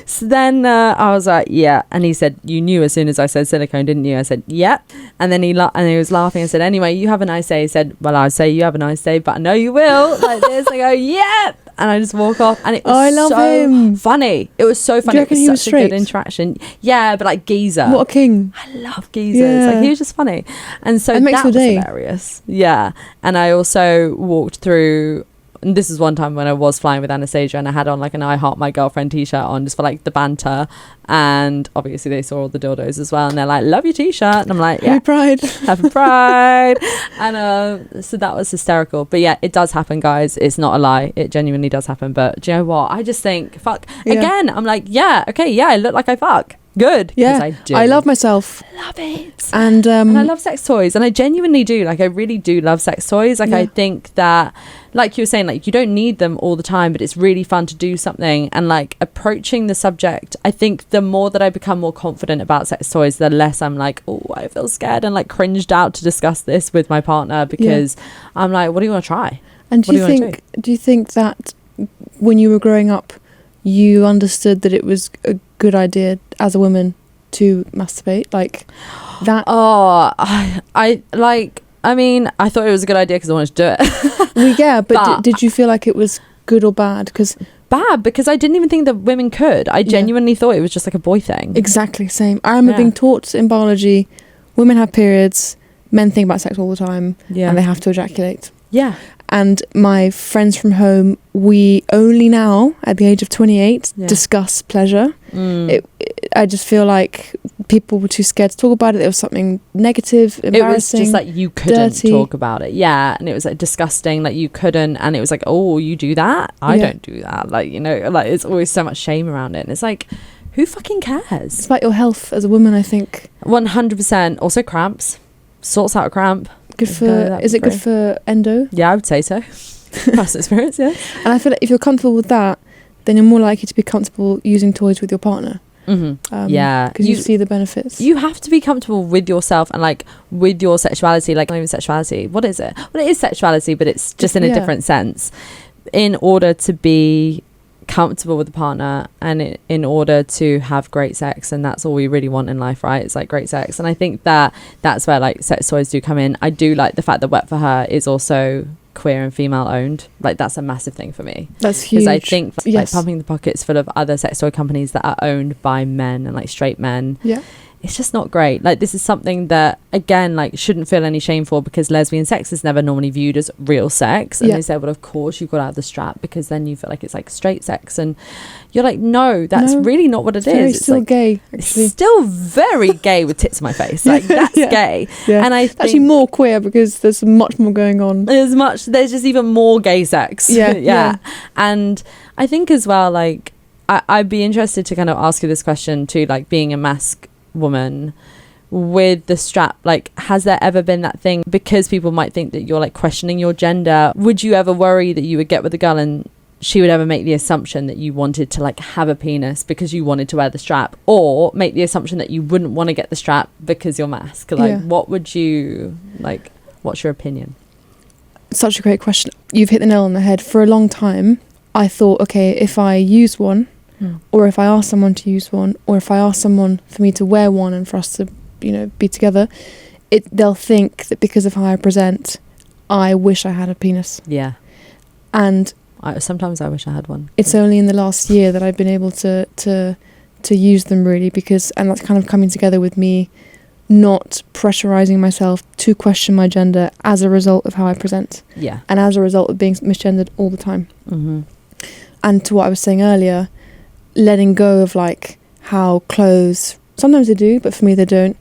So then I was like, yeah. And he said, you knew as soon as I said silicone, didn't you? I said, yeah. And then he was laughing and said, anyway, you have a nice day. He said, well, I say you have a nice day, but I know you will. Like this. I go, yeah. And I just walk off. And it was I love him. Funny. It was so funny. Do you reckon it he was was such straight? a good interaction. Yeah, but like geezer. What a king. I love geezers. Yeah. Like, he was just funny. And so it makes that was day. hilarious. Yeah. And I also walked through. And this is one time when I was flying with Anastasia and I had on like an I Heart My Girlfriend t-shirt on just for like the banter, and obviously they saw all the dildos as well and they're like, love your t-shirt, and I'm like, yeah, happy pride. happy pride. And so that was hysterical. But yeah, it does happen, guys. It's not a lie, it genuinely does happen. But do you know what, I just think fuck again. I'm like, yeah, okay, yeah, I look like I fuck good. Yeah, I do. I love myself. I love it. And I love sex toys, and I genuinely do. Like, I really do love sex toys. Like, I think that, like you were saying, like, you don't need them all the time, but it's really fun to do something. And like approaching the subject, I think the more that I become more confident about sex toys, the less I'm like, oh, I feel scared and like cringed out to discuss this with my partner, because I'm like, what do you want to try? And do you think that when you were growing up, you understood that it was a good idea as a woman to masturbate, like that? I mean, I thought it was a good idea because I wanted to do it. Well, yeah, but did you feel like it was good or bad? Because I didn't even think that women could. I genuinely thought it was just like a boy thing. Exactly, same. I remember being taught in biology, women have periods, men think about sex all the time, and they have to ejaculate. Yeah. And my friends from home, we only now, at the age of 28, discuss pleasure. I just feel like people were too scared to talk about it. There was something negative, embarrassing, it was just like you couldn't dirty. talk about it. Yeah. And it was like disgusting, like you couldn't. And it was like, oh, you do that? I don't do that. Like, you know, like it's always so much shame around it. And it's like, who fucking cares? It's about your health as a woman, I think. 100%. Also cramps. Sorts out a cramp. Is it good for endo? Yeah, I would say so. Past experience, yeah. And I feel like if you're comfortable with that, then you're more likely to be comfortable using toys with your partner. Yeah, because you see the benefits. You have to be comfortable with yourself and like with your sexuality. Like, not even sexuality. What is it? Well, it is sexuality, but it's just in a different sense. In order to be comfortable with the partner and in order to have great sex, and that's all we really want in life, right? It's like great sex. And I think that that's where like sex toys do come in. I do like the fact that WetForHer is also queer and female owned. Like, that's a massive thing for me. That's huge. Because I think like Pumping the Pocket's full of other sex toy companies that are owned by men and like straight men. it's just not great. Like, this is something that, again, like, shouldn't feel any shame for, because lesbian sex is never normally viewed as real sex. And they say, well, of course you've got out of the strap, because then you feel like it's like straight sex. And you're like, no, that's really not what it is. It's still like, gay, actually. It's still very gay with tits in my face. Like, that's gay. Yeah. And I think actually more queer, because there's much more going on. There's just even more gay sex. Yeah. And I think as well, like, I'd be interested to kind of ask you this question too, like, being a masc woman with the strap, like, has there ever been that thing, because people might think that you're like questioning your gender, would you ever worry that you would get with a girl and she would ever make the assumption that you wanted to like have a penis because you wanted to wear the strap, or make the assumption that you wouldn't want to get the strap because you're masc? Like, what would you like, what's your opinion? Such a great question. You've hit the nail on the head. For a long time I thought, okay, if I use one, or if I ask someone to use one, or if I ask someone for me to wear one and for us to, you know, be together, they'll think that because of how I present, I wish I had a penis. Yeah. And sometimes I wish I had one. It's only in the last year that I've been able to use them, really, because, and that's kind of coming together with me not pressurizing myself to question my gender as a result of how I present. Yeah. And as a result of being misgendered all the time. Mm-hmm. And to what I was saying earlier, letting go of like how clothes, sometimes they do, but for me they don't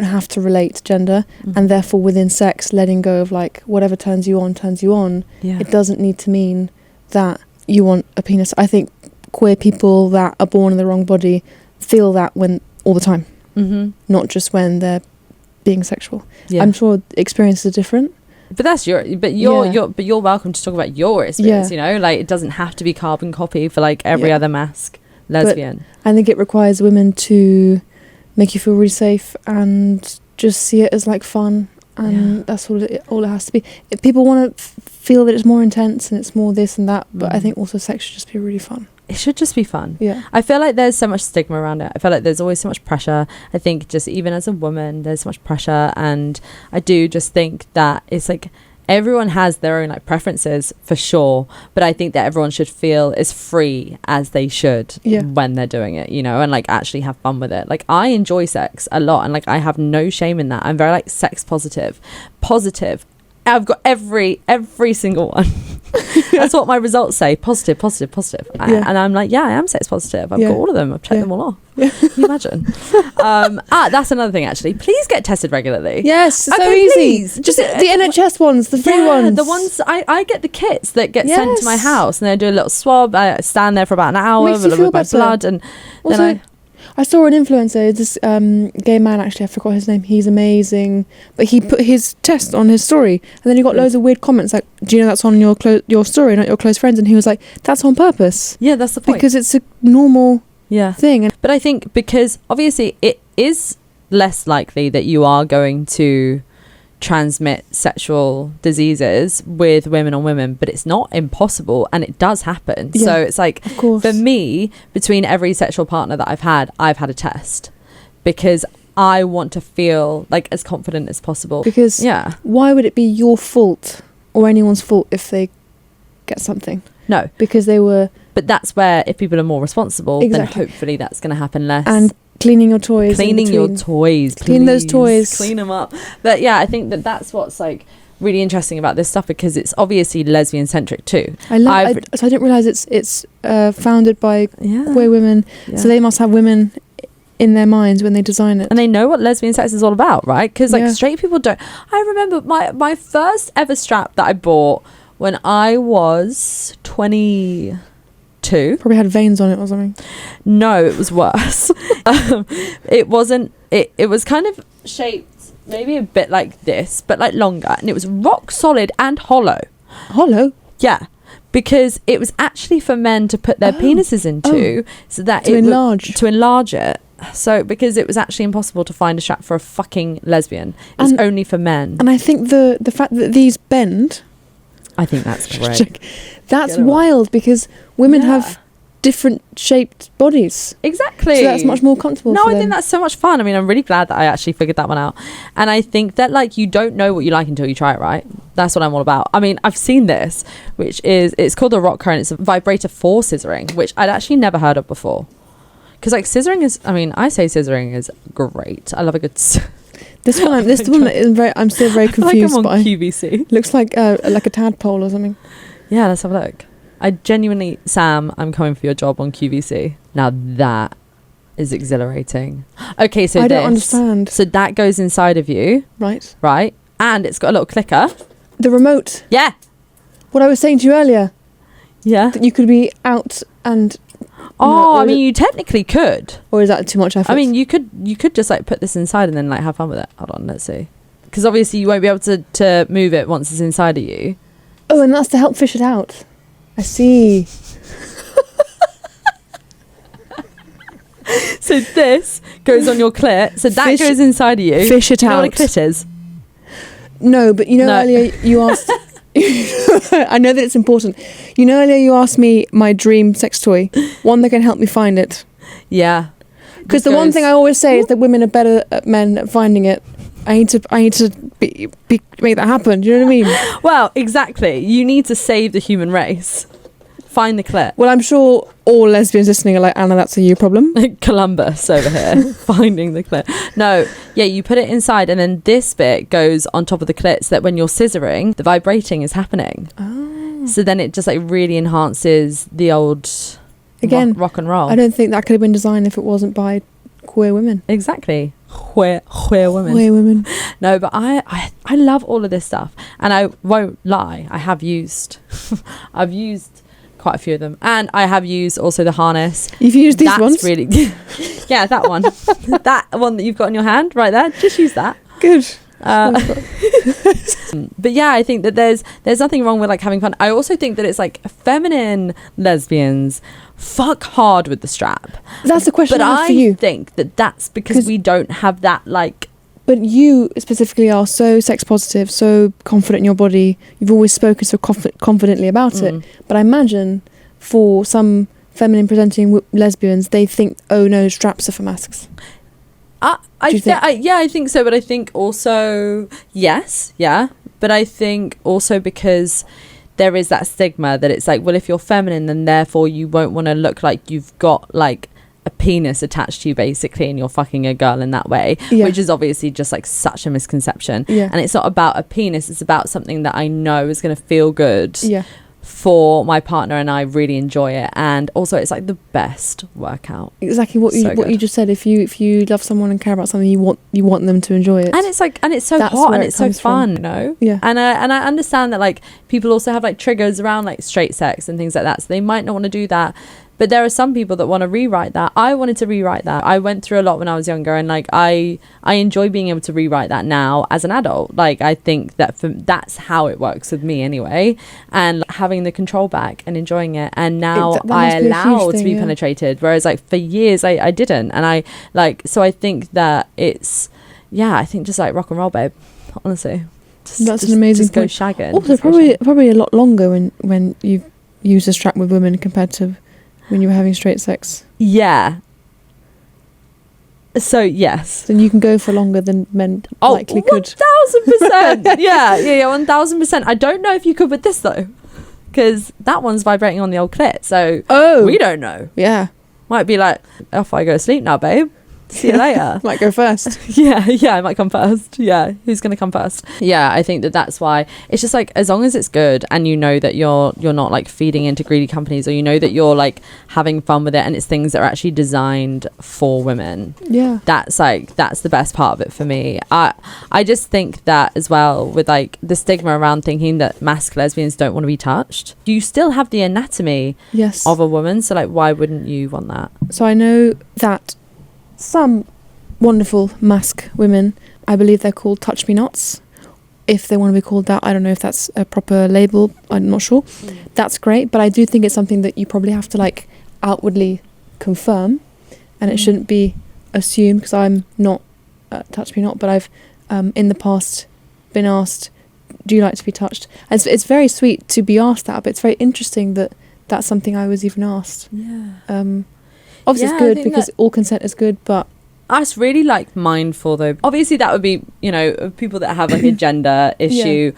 have to relate to gender. And therefore within sex, letting go of like whatever turns you on. It doesn't need to mean that you want a penis. I think queer people that are born in the wrong body feel that when all the time, not just when they're being sexual. I'm sure experiences are different. But you're welcome to talk about your experience. You know, like, it doesn't have to be carbon copy for like every other masc lesbian. But I think it requires women to make you feel really safe and just see it as like fun, and that's all it has to be. People want to feel that it's more intense and it's more this and that, but I think also sex should just be really fun. It should just be fun. Yeah. I feel like there's so much stigma around it. I feel like there's always so much pressure. I think just even as a woman, there's so much pressure. And I do just think that it's like everyone has their own like preferences for sure. But I think that everyone should feel as free as they should when they're doing it, you know, and like actually have fun with it. Like, I enjoy sex a lot, and like I have no shame in that. I'm very like sex positive. I've got every single one. That's what my results say. Positive. And I'm like, I am sex positive. I've got all of them. I've checked them all off. Can you imagine? That's another thing, actually. Please get tested regularly. Yes, so easy. Please. Just the NHS ones, the free ones. The ones, I get the kits that get sent to my house, and they do a little swab. I stand there for about an hour with my blood. And also, then I saw an influencer, this gay man, actually, I forgot his name. He's amazing. But he put his test on his story, and then he got loads of weird comments like, do you know that's on your story, not your close friends? And he was like, that's on purpose. Yeah, that's the point. Because it's a normal thing. But I think because obviously it is less likely that you are going to transmit sexual diseases with women on women, but it's not impossible, and it does happen. So it's like, for me, between every sexual partner that I've had a test, because I want to feel like as confident as possible. Because why would it be your fault or anyone's fault if they get something? No, because they were. But that's where, if people are more responsible, then hopefully that's going to happen less. And cleaning your toys. Clean those toys. Clean them up. But yeah, I think that's what's like really interesting about this stuff, because it's obviously lesbian centric too. So I didn't realise it's founded by queer women. Yeah. So they must have women in their minds when they design it, and they know what lesbian sex is all about, right? Because like straight people don't. I remember my first ever strap that I bought when I was 22. Probably had veins on it or something. No, it was worse. It wasn't. It was kind of shaped maybe a bit like this, but like longer, and it was rock solid and hollow. Hollow? Yeah, because it was actually for men to put their penises into, so that to enlarge it. So because it was actually impossible to find a strap for a fucking lesbian. It's only for men. And I think the fact that these bend, I think that's great. That's wild, because women have different shaped bodies. Exactly. So that's much more comfortable for them. I think that's so much fun. I mean, I'm really glad that I actually figured that one out. And I think that like you don't know what you like until you try it, right? That's what I'm all about. I mean, I've seen this, which is, it's called the rock current. It's a vibrator for scissoring, which I'd actually never heard of before. because like scissoring is, I mean, I say scissoring is great. I love a good this one is very, I'm still very confused like I'm on by QVC. Looks like a tadpole or something. Yeah, let's have a look. I genuinely, Sam, I'm coming for your job on QVC. Now that is exhilarating. Okay, so I don't understand. So that goes inside of you. Right. And it's got a little clicker. The remote. Yeah. What I was saying to you earlier. Yeah. That you could be out and... Oh, I mean, you technically could. Or is that too much effort? I mean, you could just like put this inside and then like have fun with it. Hold on, let's see. Because obviously you won't be able to move it once it's inside of you. Oh, and that's to help fish it out. I see. So this goes on your clit. So that goes inside of you. Fish it out. You know what a clit is? No, but you know earlier you asked... I know that it's important. You know earlier you asked me my dream sex toy. One that can help me find it. Yeah. Because the one thing I always say is that women are better at men at finding it. I need to make that happen. Do you know what I mean? Well, exactly. You need to save the human race. Find the clit. Well, I'm sure all lesbians listening are like, Anna, that's a you problem. Columbus over here, finding the clit. No, yeah, you put it inside and then this bit goes on top of the clit so that when you're scissoring, the vibrating is happening. Oh. So then it just like really enhances the old rock and roll. I don't think that could have been designed if it wasn't by queer women. Exactly. Queer women. Queer women. No, but I love all of this stuff. And I won't lie, I have used... I've used... quite a few of them, and I have used also the harness. You've used these ones? Really yeah, that one. That one that you've got in your hand right there, just use that. Good. But yeah, I think that there's nothing wrong with like having fun. I also think that it's like feminine lesbians fuck hard with the strap. That's the question I have for you. But I think that that's because we don't have that like... But you specifically are so sex positive, so confident in your body. You've always spoken so confidently about it. But I imagine for some feminine presenting lesbians, they think, oh no, straps are for masks. I think so. But I think also, yes, yeah. But I think also because there is that stigma that it's like, well, if you're feminine, then therefore you won't want to look like you've got like a penis attached to you basically and you're fucking a girl in that way, which is obviously just like such a misconception. And it's not about a penis, it's about something that I know is going to feel good for my partner and I really enjoy it, and also it's like the best workout. Exactly what you just said. If you love someone and care about something, you want them to enjoy it, and it's like, and it's so hot and it's so fun, you know. And I understand that like people also have like triggers around like straight sex and things like that, so they might not want to do that. But there are some people that want to rewrite that. I wanted to rewrite that. I went through a lot when I was younger, and like I enjoy being able to rewrite that now as an adult. Like I think that that's how it works with me anyway, and like, having the control back and enjoying it. And now I allow to be penetrated, whereas like for years I didn't. And I like, so I think that it's, I think just like rock and roll, babe. Honestly, that's an amazing point. Go shagging. Also, probably a lot longer when you've used a strap with women compared to when you were having straight sex. Yeah. So, yes. Then you can go for longer than men likely could. 1,000%. Yeah, 1,000%. I don't know if you could with this, though. Because that one's vibrating on the old clit. So, we don't know. Yeah. Might be like, off I go to sleep now, babe. See you later. Might go first. Yeah, I might come first. Yeah, who's gonna come first? Yeah, I think that's why it's just like, as long as it's good and you know that you're not like feeding into greedy companies, or you know that you're like having fun with it and it's things that are actually designed for women. Yeah, that's the best part of it for me. I just think that as well, with like the stigma around thinking that masc lesbians don't want to be touched, you still have the anatomy of a woman, so like why wouldn't you want that? So I know that some wonderful masc women, I believe they're called touch me nots, if they want to be called that. I don't know if that's a proper label, I'm not sure. That's great, but I do think it's something that you probably have to like outwardly confirm, and it shouldn't be assumed, because I'm not touch me not, but I've in the past been asked, do you like to be touched? And it's very sweet to be asked that, but it's very interesting that that's something I was even asked. Obviously it's good because all consent is good, but that's really like mindful though. Obviously that would be, you know, people that have like a gender issue,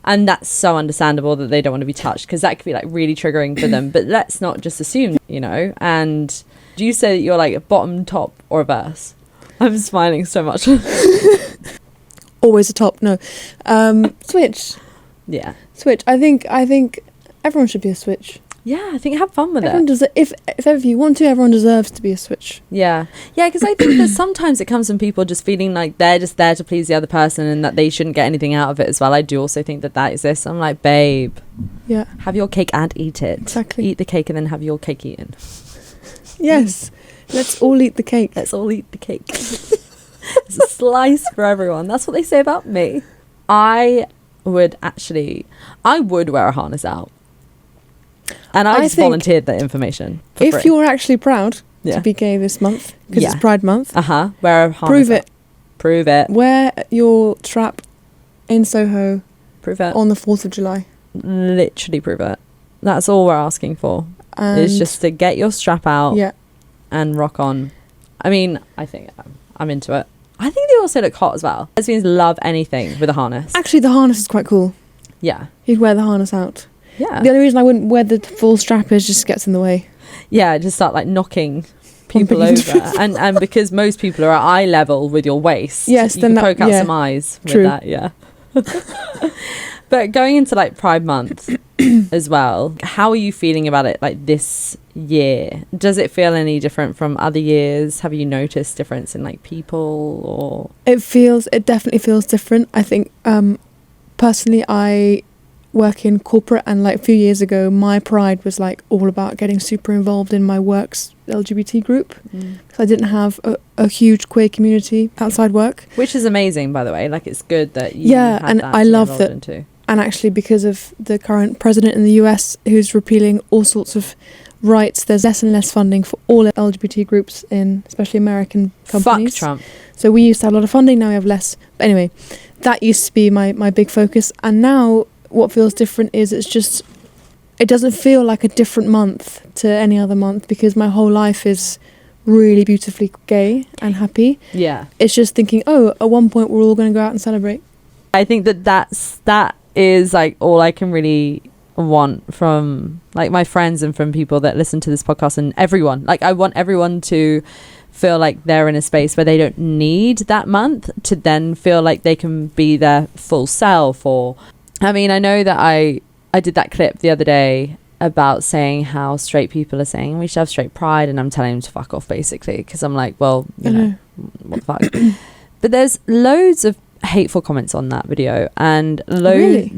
and that's so understandable that they don't want to be touched, because that could be like really triggering for them. But let's not just assume, you know. And Do you say that you're like bottom, top, or reverse? I'm smiling so much. Always a top. No, switch. Yeah, switch. I think everyone should be a switch. Yeah, I think have fun with everyone it. If ever you want to, everyone deserves to be a switch. Yeah, because I think that sometimes it comes from people just feeling like they're just there to please the other person and that they shouldn't get anything out of it as well. I do also think that exists. I'm like, babe, have your cake and eat it. Exactly. Eat the cake and then have your cake eaten. Yes, let's all eat the cake. Let's all eat the cake. It's a slice for everyone. That's what they say about me. I would wear a harness out. And I just volunteered that information for free. If you're actually proud to be gay this month, because it's Pride Month, wear a harness. Prove it. Wear your strap in Soho. Prove it. On the 4th of July. Literally prove it. That's all we're asking for. Is just to get your strap out and rock on. I mean, I think I'm into it. I think they also look hot as well. Lesbians love anything with a harness. Actually, the harness is quite cool. Yeah. You'd wear the harness out. Yeah. The only reason I wouldn't wear the full strap is just gets in the way. Yeah, just start like knocking people over. and because most people are at eye level with your waist. Yes, you can poke out some eyes with that, yeah. But going into like Pride Month as well, how are you feeling about it like this year? Does it feel any different from other years? Have you noticed difference in like people or? It definitely feels different. I think personally I work in corporate, and like a few years ago my Pride was like all about getting super involved in my work's LGBT group because I didn't have a huge queer community outside work, which is amazing, by the way. Like, it's good that you and I love that into. And actually, because of the current president in the US who's repealing all sorts of rights, there's less and less funding for all LGBT groups in especially American companies. Fuck Trump. So we used to have a lot of funding, now we have less. But anyway, that used to be my big focus, and now what feels different is it doesn't feel like a different month to any other month because my whole life is really beautifully gay and happy. Yeah. It's just thinking, at one point we're all going to go out and celebrate. I think that is like all I can really want from like my friends and from people that listen to this podcast and everyone. Like, I want everyone to feel like they're in a space where they don't need that month to then feel like they can be their full self. Or I mean, I know that I did that clip the other day about saying how straight people are saying we should have straight pride, and I'm telling them to fuck off basically, because I'm like, well, you know, what the fuck. But there's loads of hateful comments on that video, and loads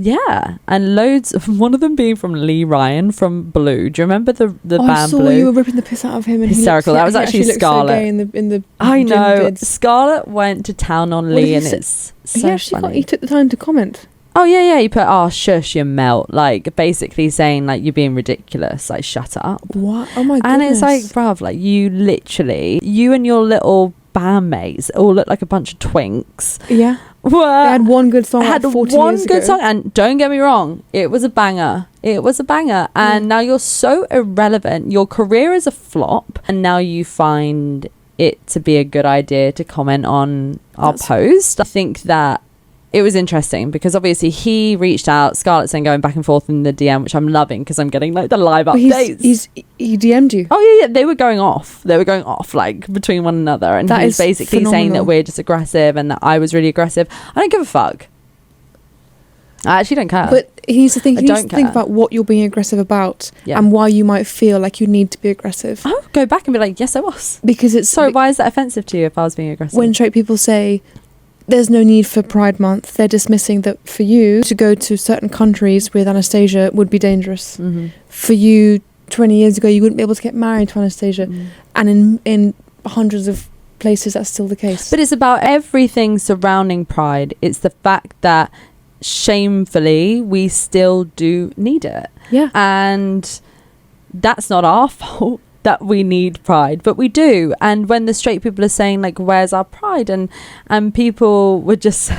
and loads of, one of them being from Lee Ryan from Blue. Do you remember the band I saw Blue? You were ripping the piss out of him, and hysterical. That was actually Scarlett. So gay in the I know bids. Scarlett went to town on Lee, and it's so funny. He took the time to comment. Oh yeah, he put, "Oh shush, you melt," like basically saying like you're being ridiculous, like shut up. What? Oh my goodness. And it's like, bruv, like you and your little bandmates all look like a bunch of twinks. Yeah. They had one good song. Had like 40 one years good ago. song, and don't get me wrong, it was a banger. And now you're so irrelevant. Your career is a flop, and now you find it to be a good idea to comment on our post. I think that it was interesting because obviously he reached out, Scarlett's then going back and forth in the DM, which I'm loving because I'm getting like the live updates. He DM'd you. Oh yeah, they were going off like between one another, and he was basically saying that we're just aggressive and that I was really aggressive. I don't give a fuck. I actually don't care. But he needs to think about what you're being aggressive about and why you might feel like you need to be aggressive. I'll go back and be like, yes I was. Because it's so why is that offensive to you if I was being aggressive? When straight people say there's no need for Pride Month, they're dismissing that for you to go to certain countries with Anastasia would be dangerous. Mm-hmm. For you 20 years ago you wouldn't be able to get married to Anastasia, and in hundreds of places that's still the case. But it's about everything surrounding Pride. It's the fact that shamefully we still do need it, and that's not our fault that we need pride, but we do. And when the straight people are saying like, where's our pride, and people would just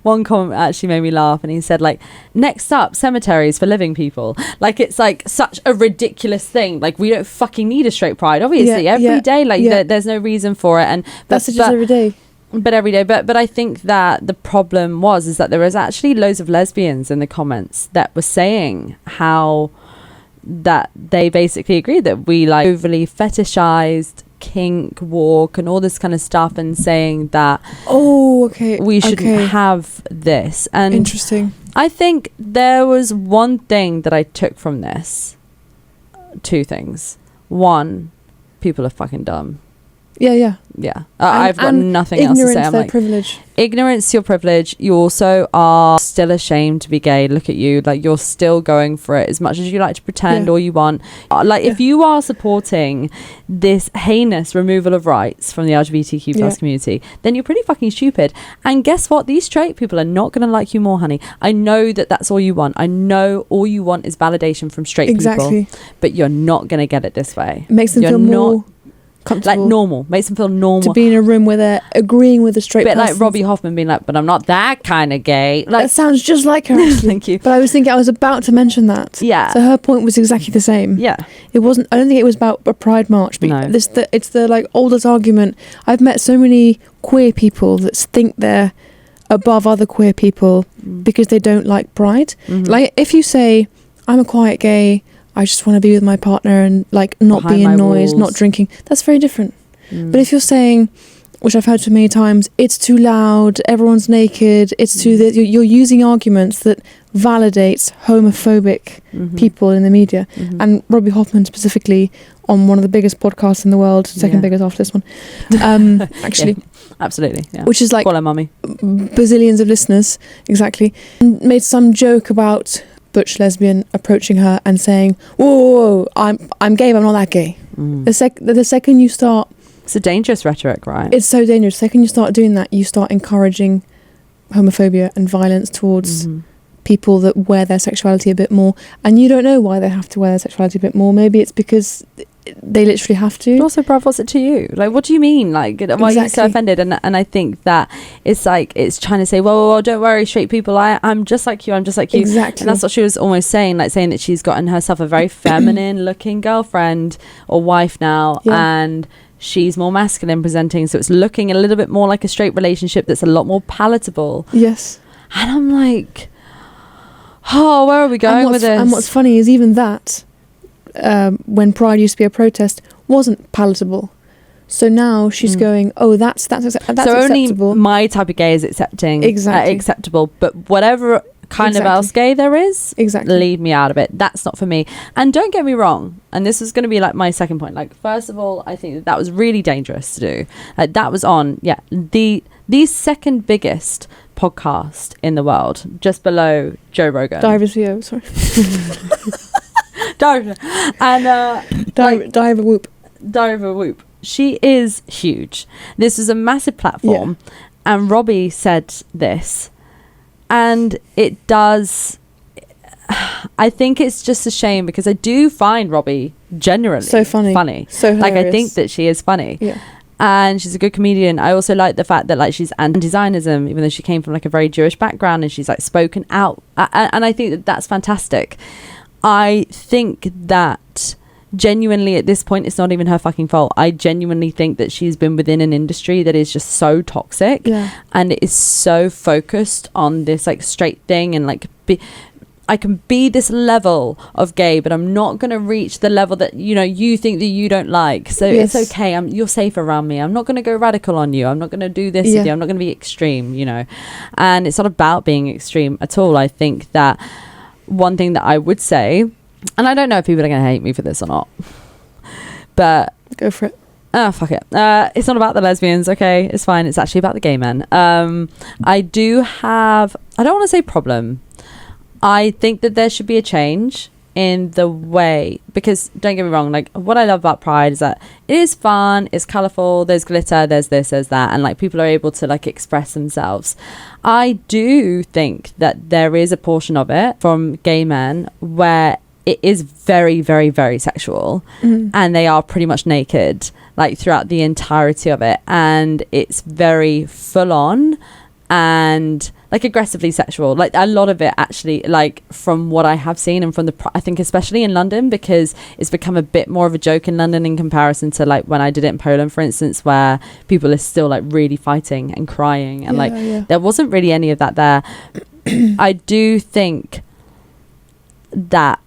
one comment actually made me laugh, and he said like, next up, cemeteries for living people. Like, it's like such a ridiculous thing. Like, we don't fucking need a straight pride, obviously. Every day, like there's no reason for it, and that's just every day. But every day. But I think that the problem is that there was actually loads of lesbians in the comments that were saying how that they basically agreed that we like overly fetishized kink walk and all this kind of stuff, and saying that we shouldn't have this. And interesting. I think there was one thing that I took from this. Two things. One, people are fucking dumb. Yeah. I've got nothing else to say. I'm like, privilege. Ignorance, your privilege. You also are still ashamed to be gay. Look at you. Like, you're still going for it as much as you like to pretend all you want. Like, if you are supporting this heinous removal of rights from the LGBTQ plus community, then you're pretty fucking stupid. And guess what? These straight people are not going to like you more, honey. I know that that's all you want. I know all you want is validation from straight people. But you're not going to get it this way. It makes them feel more comfortable. Like normal. Makes them feel normal. To be in a room where they're agreeing with a straight person. A bit like Robbie Hoffman being like, but I'm not that kind of gay. Like, that sounds just like her, actually. Thank you. But I was about to mention that. Yeah. So her point was exactly the same. Yeah. It wasn't, I don't think it was about a pride march. But no. It's the like oldest argument. I've met so many queer people that think they're above other queer people because they don't like pride. Like, if you say, I'm a quiet gay, I just want to be with my partner and like not be in noise, not drinking, that's very different. But if you're saying, which I've heard so many times, it's too loud, everyone's naked, it's too this, you're using arguments that validates homophobic people in the media. And Robbie Hoffman specifically, on one of the biggest podcasts in the world, second biggest after this one, actually. Absolutely. Yeah. Which is like call her mummy. Bazillions of listeners, exactly. And made some joke about butch lesbian approaching her and saying, whoa, I'm gay, but I'm not that gay. The second you start... It's a dangerous rhetoric, right? It's so dangerous. The second you start doing that, you start encouraging homophobia and violence towards people that wear their sexuality a bit more. And you don't know why they have to wear their sexuality a bit more. Maybe it's because they literally have to. But also, bruv, what's it to you? Like, what do you mean? Like, why are you so offended? And I think that it's like, it's trying to say, well, don't worry, straight people, I'm just like you, I'm just like you. Exactly. And that's what she was almost saying, like saying that she's gotten herself a very feminine looking girlfriend or wife now, and she's more masculine presenting, so it's looking a little bit more like a straight relationship that's a lot more palatable. Yes. And I'm like, oh, where are we going with this? And what's funny is even that, when Pride used to be a protest, wasn't palatable. So now she's going, oh, that's so acceptable. Only my type of gay is acceptable, but whatever kind of else gay there is, leave me out of it. That's not for me. And don't get me wrong, and this is going to be like my second point, like, first of all, I think that was really dangerous to do. Like, that was on the second biggest podcast in the world, just below Joe Rogan. Diver sorry. Diver and Diver Whoop. She is huge. This is a massive platform, and Robbie said this. And it does, I think it's just a shame, because I do find Robbie generally so funny. So hilarious. Like, I think that she is funny. Yeah. And she's a good comedian. I also like the fact that, like, she's anti-Zionism, even though she came from like a very Jewish background, and she's like spoken out. And I think that that's fantastic. I think that genuinely at this point it's not even her fucking fault. I genuinely think that she's been within an industry that is just so toxic, and it is so focused on this like straight thing, and like I can be this level of gay, but I'm not going to reach the level that, you know, you think that you don't like. So it's okay. You're safe around me. I'm not going to go radical on you. I'm not going to do this with you. I'm not going to be extreme, you know. And it's not about being extreme at all. I think that one thing that I would say, and I don't know if people are going to hate me for this or not, but go for it. Oh, fuck it. It's not about the lesbians, okay? It's fine. It's actually about the gay men. I don't want to say problem. I think that there should be a change in the way, because don't get me wrong, like, what I love about Pride is that it is fun, it's colourful, there's glitter, there's this, there's that, and like people are able to like express themselves. I do think that there is a portion of it from gay men where it is very, very, very sexual, and they are pretty much naked like throughout the entirety of it, and it's very full on and like aggressively sexual, like a lot of it actually, like from what I have seen, and from I think especially in London, because it's become a bit more of a joke in London in comparison to like when I did it in Poland, for instance, where people are still like really fighting and crying, and there wasn't really any of that there. I do think that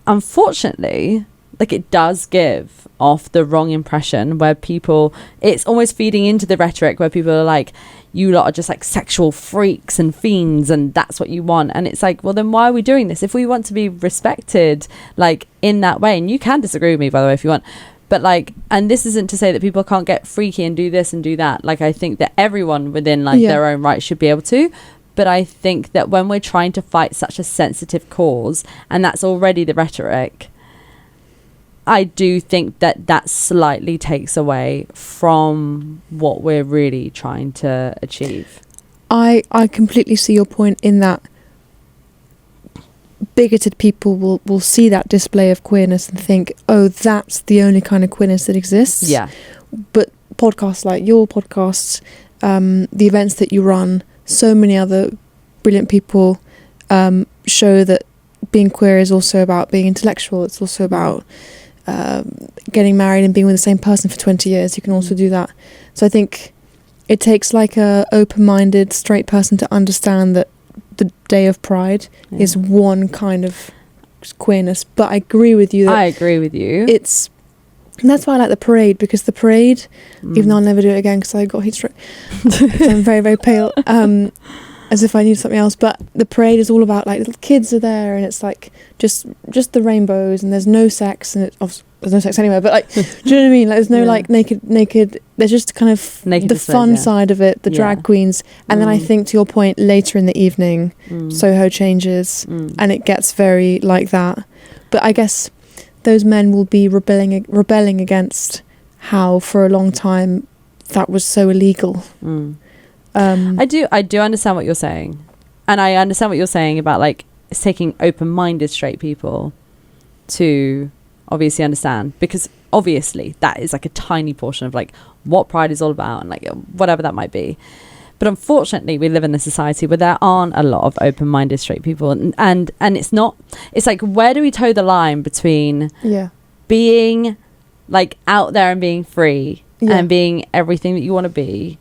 unfortunately like it does give off the wrong impression where people, it's almost feeding into the rhetoric where people are like, you lot are just like sexual freaks and fiends and that's what you want. And it's like, well, then why are we doing this? If we want to be respected like in that way, and you can disagree with me by the way if you want, but like, and this isn't to say that people can't get freaky and do this and do that. Like I think that everyone within like their own right should be able to. But I think that when we're trying to fight such a sensitive cause, and that's already the rhetoric, I do think that that slightly takes away from what we're really trying to achieve. I completely see your point in that bigoted people will see that display of queerness and think, oh, that's the only kind of queerness that exists. Yeah. But podcasts like your podcasts, the events that you run, so many other brilliant people show that being queer is also about being intellectual. It's also about getting married and being with the same person for 20 years. You can also do that. So I think it takes like a open-minded straight person to understand that the Day of Pride is one kind of queerness. But I agree with you. I agree with you. And that's why I like the parade, because the parade, even though I'll never do it again because I got heat stroke, I'm very, very pale, as if I need something else. But the parade is all about like little kids are there, and it's like just the rainbows, and there's no sex, and there's no sex anywhere. But like, do you know what I mean? Like, there's no like naked. There's just kind of naked the fun side of it, the drag queens, and then I think to your point, later in the evening, Soho changes, and it gets very like that. But I guess those men will be rebelling against how for a long time that was so illegal. I do understand what you're saying, and I understand what you're saying about like it's taking open-minded straight people to obviously understand, because obviously that is like a tiny portion of like what pride is all about and like whatever that might be. But unfortunately, we live in a society where there aren't a lot of open-minded straight people, and it's like, where do we toe the line between being like out there and being free and being everything that you want to be,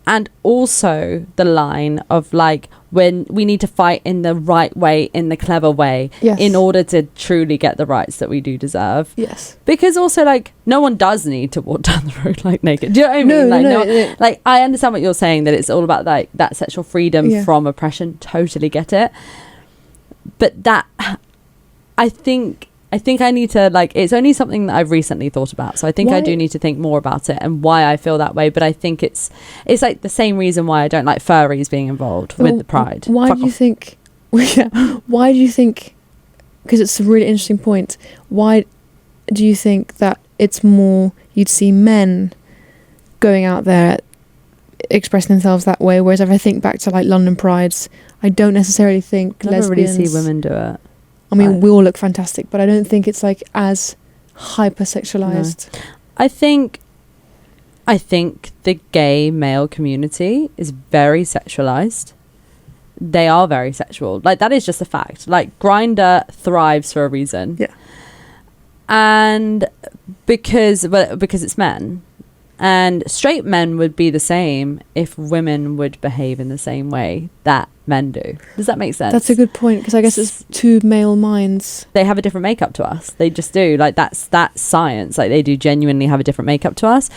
and also the line of like when we need to fight in the right way, in the clever way, in order to truly get the rights that we do deserve. Yes. Because also like no one does need to walk down the road like naked. Do you know what I mean? No. Like I understand what you're saying, that it's all about like that sexual freedom from oppression. Totally get it. But that I think I need to like, it's only something that I've recently thought about, so I think I do need to think more about it and why I feel that way. But I think it's like the same reason why I don't like furries being involved with the pride. Why do you think why do you think, because it's a really interesting point, why do you think that it's more you'd see men going out there expressing themselves that way, whereas if I think back to like London prides, I don't necessarily think I never really see women do it. I mean, we all look fantastic, but I don't think it's like as hypersexualized. No. I think the gay male community is very sexualized. They are very sexual. Like that is just a fact. Like Grindr thrives for a reason. Yeah. And because it's men. And straight men would be the same if women would behave in the same way that men do. Does that make sense? That's a good point, because I guess it's two male minds. They have a different makeup to us. They just do. Like that's science. Like they do genuinely have a different makeup to us.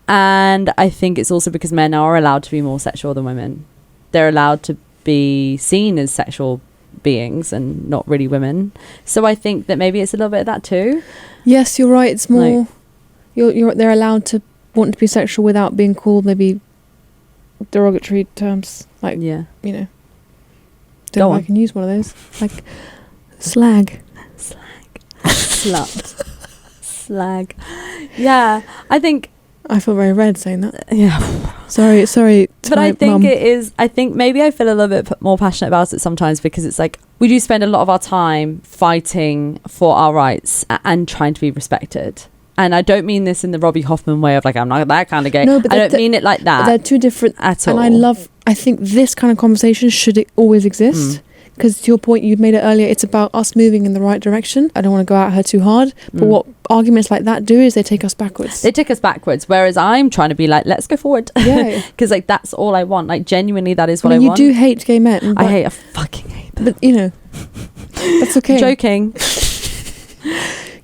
And I think it's also because men are allowed to be more sexual than women. They're allowed to be seen as sexual beings and not really women. So I think that maybe it's a little bit of that too. Yes, you're right. It's more they're allowed to want to be sexual without being called maybe derogatory terms, like you know, don't know if I can use one of those, like slag slut slag. I think I feel very red saying that. Sorry but I think it is, I think maybe I feel a little bit more passionate about it sometimes, because it's like we do spend a lot of our time fighting for our rights and trying to be respected. And I don't mean this in the Robbie Hoffman way of like, I'm not that kind of gay. No, but I don't mean it like that. They're two different at all. And I think this kind of conversation should always exist. Because to your point, you made it earlier, it's about us moving in the right direction. I don't want to go at her too hard. But what arguments like that do is they take us backwards. They take us backwards. Whereas I'm trying to be like, let's go forward. Yeah. Because like, that's all I want. Like genuinely, that is what I want. You do hate gay men. I fucking hate them. But you know, that's okay. Joking.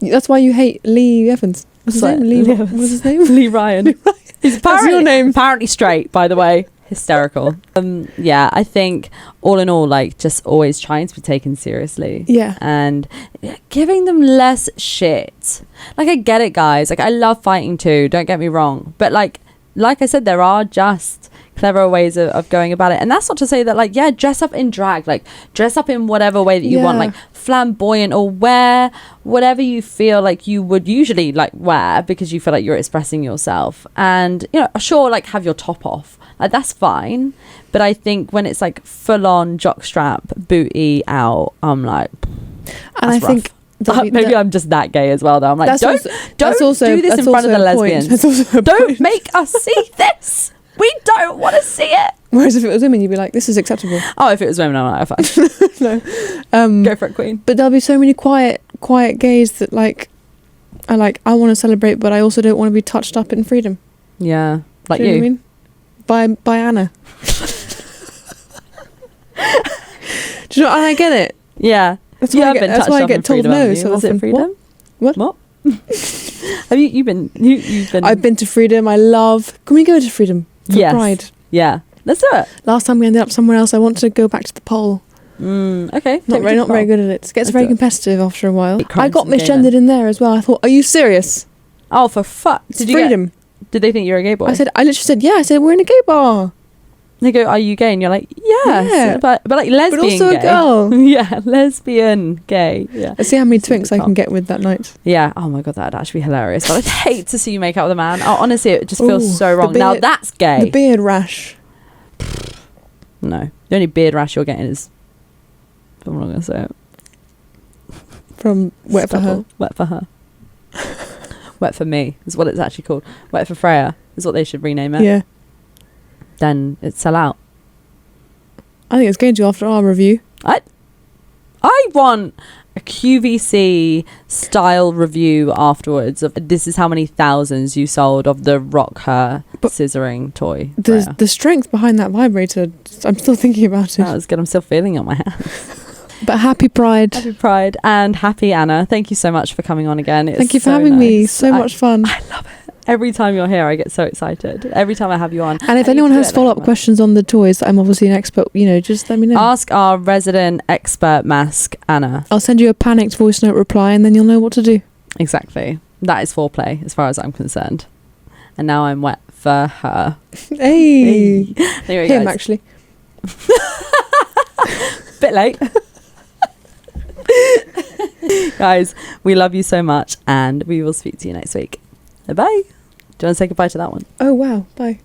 That's why you hate Lee Evans. What's his name? What's his name? Lee Ryan. He's That's your name. Apparently straight, by the way. Hysterical. Yeah, I think all in all, like, just always trying to be taken seriously. Yeah. And giving them less shit. Like, I get it, guys. Like, I love fighting too, don't get me wrong. But like I said, there are just clever ways of going about it. And that's not to say that, like, yeah, dress up in drag, like dress up in whatever way that you want, like flamboyant, or wear whatever you feel like you would usually like wear because you feel like you're expressing yourself. And, you know, sure, like, have your top off, like, that's fine. But I think when it's like full on jockstrap booty out, I'm like, and I think maybe I'm just that gay as well, though. I'm like, don't do this in front of the lesbians. Don't make us see this. We don't want to see it. Whereas if it was women, you'd be like, this is acceptable. Oh, if it was women, I'm like, oh, fine. No. Go for it, queen. But there'll be so many quiet gays that like, I want to celebrate, but I also don't want to be touched up in freedom. Yeah, like Do you know what I mean? By Anna. Do you know? And I get it. Yeah. That's why I get told no. So was it freedom? What? Have you've been? I've been to freedom. I love. Can we go to freedom for Pride? Yeah, let's do it. Last time we ended up somewhere else. I want to go back to the pole. Okay. Not very good at it. It gets very competitive after a while. I got misgendered in there as well. I thought, are you serious? Oh, for fuck! Freedom. Did they think you were a gay boy? I literally said, yeah. I said, we're in a gay bar. They go, are you gay? And you're like, yes. Yeah. But like lesbian, but also gay. A girl. Yeah, lesbian gay. Yeah. Let's see how many twinks I can get with that night. Yeah. Oh my god, that'd actually be hilarious. But I'd hate to see you make out with a man. Oh, honestly, it just feels so wrong. Now that's gay. The beard rash. No, the only beard rash you're getting is. I'm not gonna say it. From WetForHer. WetForHer. Wet for me is what it's actually called. Wet for Freya is what they should rename it. Yeah. Then it's sell out. I think it's going to after our review. I want a QVC style review afterwards of this is how many thousands you sold of the WetForHer scissoring toy. The strength behind that vibrator, I'm still thinking about it. That was good. I'm still feeling it on my hands. But happy Pride. Happy Pride and happy Anna. Thank you so much for coming on again. Thank you for having me. So much fun. I love it. Every time you're here, I get so excited. Every time I have you on. And if anyone has follow-up questions on the toys, I'm obviously an expert, just let me know. Ask our resident expert mask, Anna. I'll send you a panicked voice note reply and then you'll know what to do. Exactly. That is foreplay as far as I'm concerned. And now I'm wet for her. Hey. Anyway, him, actually. Bit late. Guys, we love you so much and we will speak to you next week. Bye. Do you want to say goodbye to that one? Oh wow, bye.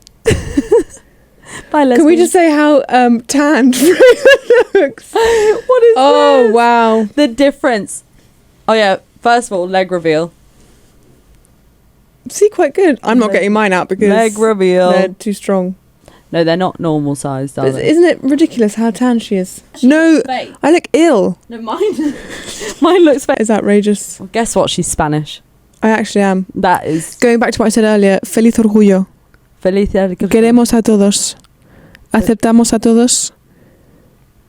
Bye, lesbians. Can we just say how tanned Freya looks? What is this? Wow. The difference. Oh yeah, first of all, leg reveal. See, quite good. I'm not getting mine out because leg reveal. They're too strong. No, they're not normal sized, are they? Isn't it ridiculous how tan she is? No, I look ill. No, mine looks fake. It's outrageous. Well, guess what? She's Spanish. I actually am. That is... Going back to what I said earlier, feliz orgullo. Feliz orgullo. Queremos a todos. Aceptamos a todos.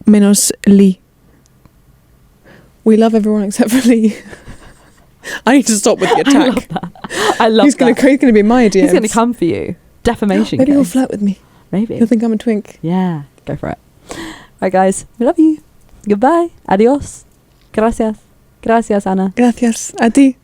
Menos Lee. We love everyone except for Lee. I need to stop with the attack. I love He's that. He's going to be my idea. He's going to come for you. Defamation Maybe case. he'll flirt with me. Maybe. He'll think I'm a twink. Yeah, go for it. Right, guys. We love you. Goodbye. Adios. Gracias. Gracias, Ana. Gracias. A ti.